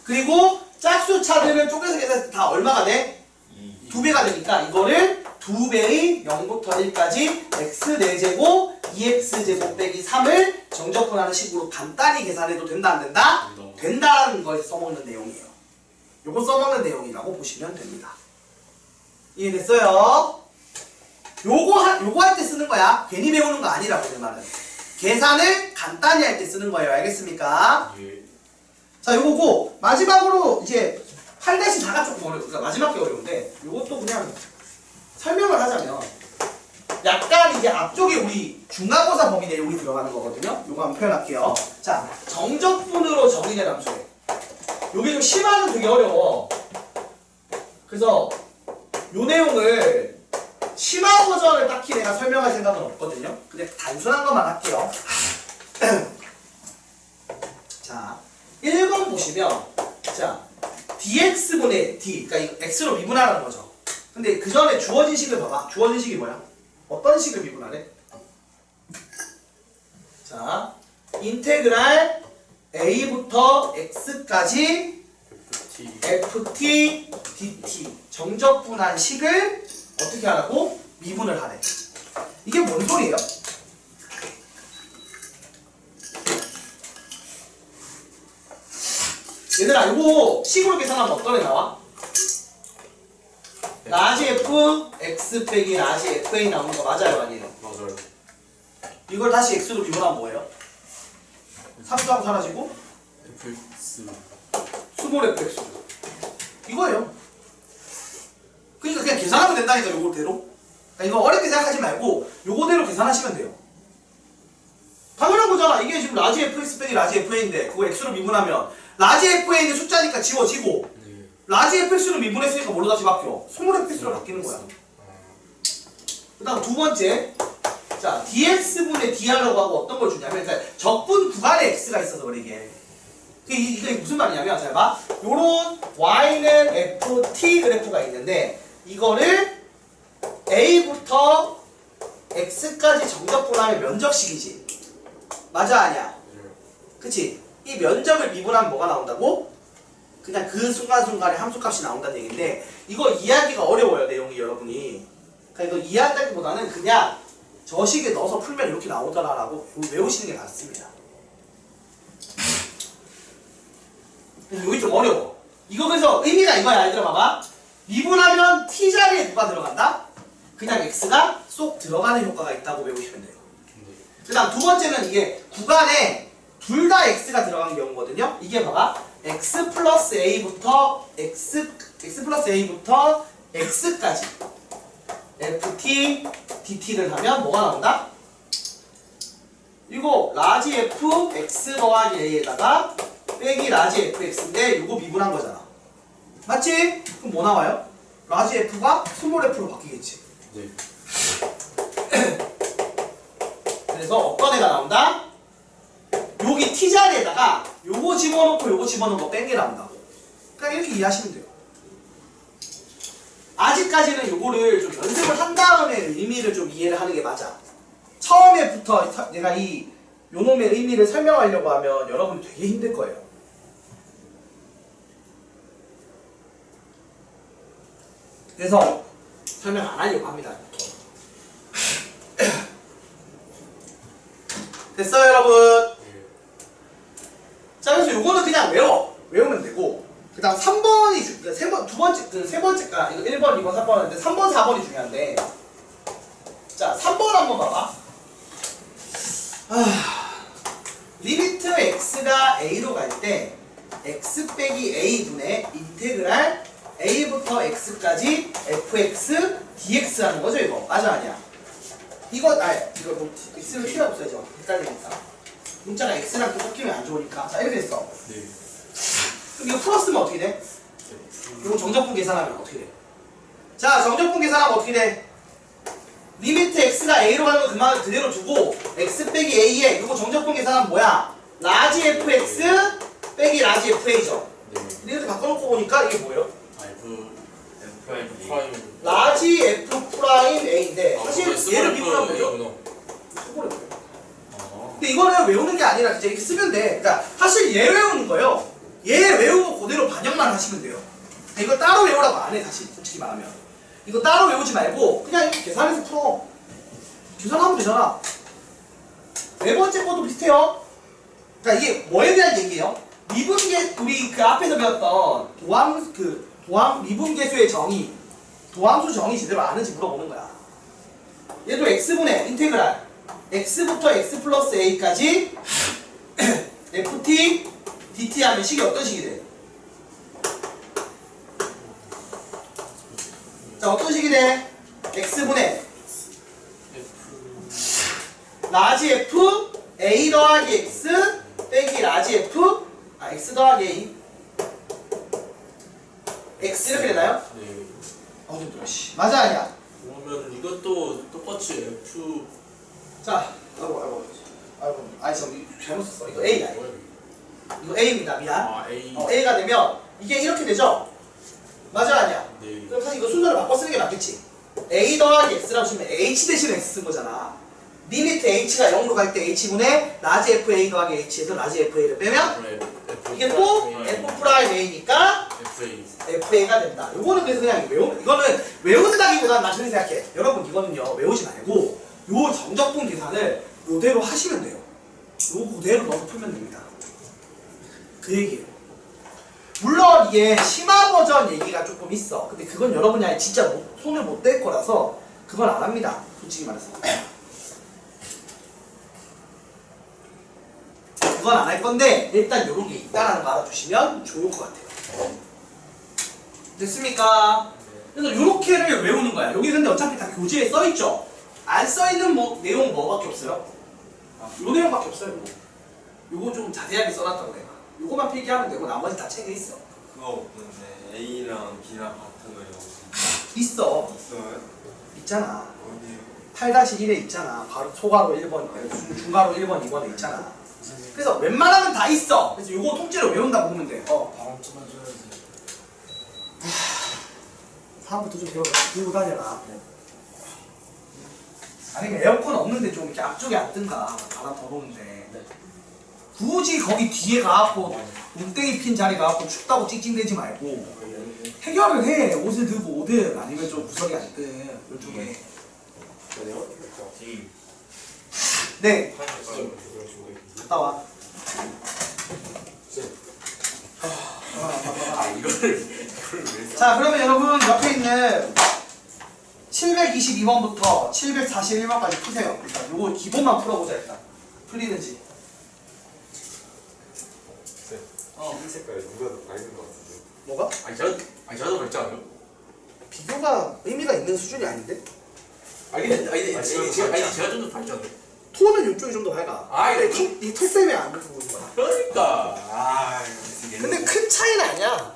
그리고 짝수차들은 쪼개서 계산했을 때 다 얼마가 돼? 2. 2배가 되니까 이거를 2배의 0부터 1까지 x 4제곱 2x제곱 빼기 3을 정적분하는 식으로 간단히 계산해도 된다 안 된다? 된다는 걸 써먹는 내용이에요. 요거 써먹는 내용이라고 보시면 됩니다. 이해됐어요? 요거 할 때 쓰는 거야. 괜히 배우는 거 아니라고 내 말은. 계산을 간단히 할 때 쓰는 거예요. 알겠습니까? 예. 자, 요거고 마지막으로 이제 8-4가 조금 어려워. 그러니까 마지막 게 어려운데 요것도 그냥 설명을 하자면 약간 이제 앞쪽에 우리 중간고사 범위 내용이 들어가는 거거든요. 요거 한번 표현할게요. 자, 정적분으로 정의된 함수에 요게 좀 심화는 되게 어려워. 그래서 요 내용을 심화 버전을 딱히 내가 설명할 생각은 없거든요. 근데 단순한 것만 할게요. 자, 1번 보시면 자 dx분의 d, 그러니까 이거 x로 미분하라는 거죠. 근데 그 전에 주어진 식을 봐봐. 주어진 식이 뭐야? 어떤 식을 미분하래? 자, 인테그랄 a부터 x까지 ft dt 정적분한 식을 어떻게 하라고? 미분을 하래. 이게 뭔 소리예요? 얘들아, 이거 식으로 계산하면 어떤 애 나와? 라지 f x 빼기 라지 fa 나오는 거 맞아요, 아니에요? 맞아요. 이걸 다시 x로 미분하면 뭐예요? 3수하고 사라지고 fx. 스몰 fx 이거예요. 그러니까 그냥 계산하면 된다니까, 요거대로. 그러니까 이거 어렵게 생각하지 말고 요거대로 계산하시면 돼요. 당연한 거잖아. 이게 지금 라지 fx 빼기 라지 fa인데 그거 x로 미분하면 라지 fa인데 숫자니까 지워지고 네. 라지 fx로 미분했으니까 뭘로 다시 바뀌어? 스몰 fx로 바뀌는 거야. 그 다음 두 번째, 자 dx분의 dr라고 하고 어떤 걸 주냐면, 그러니까 적분 구간에 x가 있어서 그래 이게. 이게 무슨 말이냐면, 잘 봐. 요런 y는 ft 그래프가 있는데 이거를 a부터 x까지 정적분하면 면적식이지. 맞아 아니야? 그치? 이 면적을 미분하면 뭐가 나온다고? 그냥 그 순간순간에 함수값이 나온다는 얘기인데 이거 이해하기가 어려워요, 내용이 여러분이. 그러니까 이거 이해한다기보다는 그냥 저 식에 넣어서 풀면 이렇게 나오더라라고 외우시는 게 낫습니다. 여기 좀 어려워. 이거 그래서 의미가 이거야. 얘들아 봐봐. 미분하면 t자리에 누가 들어간다? 그냥 x가 쏙 들어가는 효과가 있다고 외우시면 돼요. 그 다음 두 번째는 이게 구간에 둘 다 x가 들어간 경우거든요. 이게 봐봐. x 플러스 a부터 x까지 ft dt를 하면 뭐가 나온다? 이거 라지 f x 더하기 a에다가 빼기 라지 fx인데 이거 미분한 거잖아. 맞지? 그럼 뭐 나와요? 라지 f가 스몰 f로 바뀌겠지. 네. 그래서 어떤 애가 나온다? 여기 t자리에다가 요거 집어넣고 요거 집어넣은 거 뺀 게 나온다고. 그냥 이렇게 이해하시면 돼요. 아직까지는 요거를 좀 연습을 한 다음에 의미를 좀 이해를 하는 게 맞아. 처음에부터 내가 요 놈의 의미를 설명하려고 하면 여러분 되게 힘들 거예요. 그래서 설명 안 하려고 합니다. 됐어요, 여러분? 자, 그래서 요거는 그냥 외우면 되고, 그 다음 3번이 세 번째가, 이거 1번, 2번, 3번인데 3번, 4번이 중요한데, 자, 3번 한번 봐봐. 리미트 x가 a로 갈 때, x 빼기 a분의 인테그랄 a부터 x까지 fx dx 하는 거죠, 이거. 맞아, 아니야? 이거 뭐, x를 필요 없어야죠. 헷갈리니까. 문자가 x랑 또 섞이면 안 좋으니까. 자, 이렇게 됐어. 네. 그럼 이거 풀었으면 어떻게 돼? 이거 정적분 계산하면 어떻게 돼? 자, 정적분 계산하면 어떻게 돼? 리미트 x가 a로 가는 거 그만 그대로 두고 x 빼기 a에 이거 정적분 계산하면 뭐야? 라지 fx 빼기 라지 fa죠. 네. 이렇게 바꿔놓고 보니까 이게 뭐예요? F 프라임. 라지 f 프라임 a인데 사실 얘를 미분한 거죠? 이구나. 근데 이거는 외우는 게 아니라 진짜 이렇게 쓰면 돼. 그러니까 사실 얘 외우는 거예요. 얘 외우고 그대로 반영만 하시면 돼요. 이거 따로 외우라고 안 해, 사실 솔직히 말하면. 이거 따로 외우지 말고 그냥 이렇게 계산해서 풀어. 계산하면 되잖아. 네 번째 것도 비슷해요. 그러니까 이게 뭐에 대한 얘기예요? 미분계 우리 그 앞에서 배웠던 미분계수의 정의, 도함수 정의 제대로 아는지 물어보는 거야. 얘도 x분의 인테그랄 x부터 x 플러스 a까지 ft dt 하면 식이 어떤 식이 돼? 자, 어떤 식이 돼? x분의 라지 f a 더하기 x 빼기 라지 f x 더하기 a x 이렇게 되나요? 네. 힘들어. 씨. 맞아 아니야? 그러면 이것도 똑같이 F 자, 아이고, 아니 저 잘못 썼어. 이거 A야. 이거 A입니다. 미안. 아 A A가 되면 이게 이렇게 되죠? 맞아 아니야? 네. 그럼 사실 이거 순서를 바꿔 쓰는 게 맞겠지? A 더하기 X라고 치면 H 대신 X 쓴 거잖아. 리미트 H가 0으로 갈 때 H분의 라지 FA 더하기 H에서 라지 FA를 빼면 이게 또 F 프라임 A니까 FA FA가 된다. 요거는 그래서 그냥 이거는 외운다기보다는 나 저렇게 생각해. 여러분 이거는요 외우지 말고 요 정적분 계산을 요대로 하시면 돼요. 요 그대로 넣어서 풀면 됩니다. 그 얘기예요. 물론 이게 심화 버전 얘기가 조금 있어. 근데 그건 여러분이 아예 진짜 손을 못 댈 거라서 그건 안 합니다. 솔직히 말해서. 그건 안 할 건데 일단 요런 게 있다라는 거 알아두시면 좋을 것 같아요. 됐습니까? 그래서 요렇게를 외우는 거야. 여기 근데 어차피 다 교재에 써있죠? 안 써있는 내용 뭐밖에 없어요? 요 내용밖에 없어요. 요거 좀 자세하게 써놨다고 내가. 요거만 필기하면 되고 나머지 다 책에 있어. 그거 없는데 A랑 B랑 같은 거요. 있어. 있어요? 있잖아. 어디요? 8-1에 있잖아. 바로 소가로 1번, 중가로 1번, 2번에 있잖아. 그래서 웬만하면 다 있어. 그래서 요거 통째로 외운다고 보면 돼. 바람 좀만 줘야지. 다음부터 좀 들고 다녀라. 아니면 에어컨 없는데 좀 이렇게 앞쪽에 앉든가. 바람 더러운데. 네. 굳이 거기 뒤에 가갖고 웅땡이 핀 자리 가갖고 춥다고 찡찡대지 말고 해결을 해. 옷을 들고 오든 아니면 좀 구석에 앉든 이쪽에. 네. 갔다 와. 아 이거를 왜 자, 그러면 여러분 옆에 있는 722번부터 741번까지 푸세요. 일단 요거 기본만 풀어보자 일단. 풀리는지. 흰 색깔 누가 더 밝은 것 같은데. 뭐가? 아니 저도 그랬지 않아요? 비교가 의미가 있는 수준이 아닌데? 아니 제가 좀 더 밝지 않아요? 톤은 이쪽이 좀 더 밝아. 아, 근데 이거 이 턱 때문에 안 보이는 거야. 그러니까 아, 근데 큰 차이는 아니야.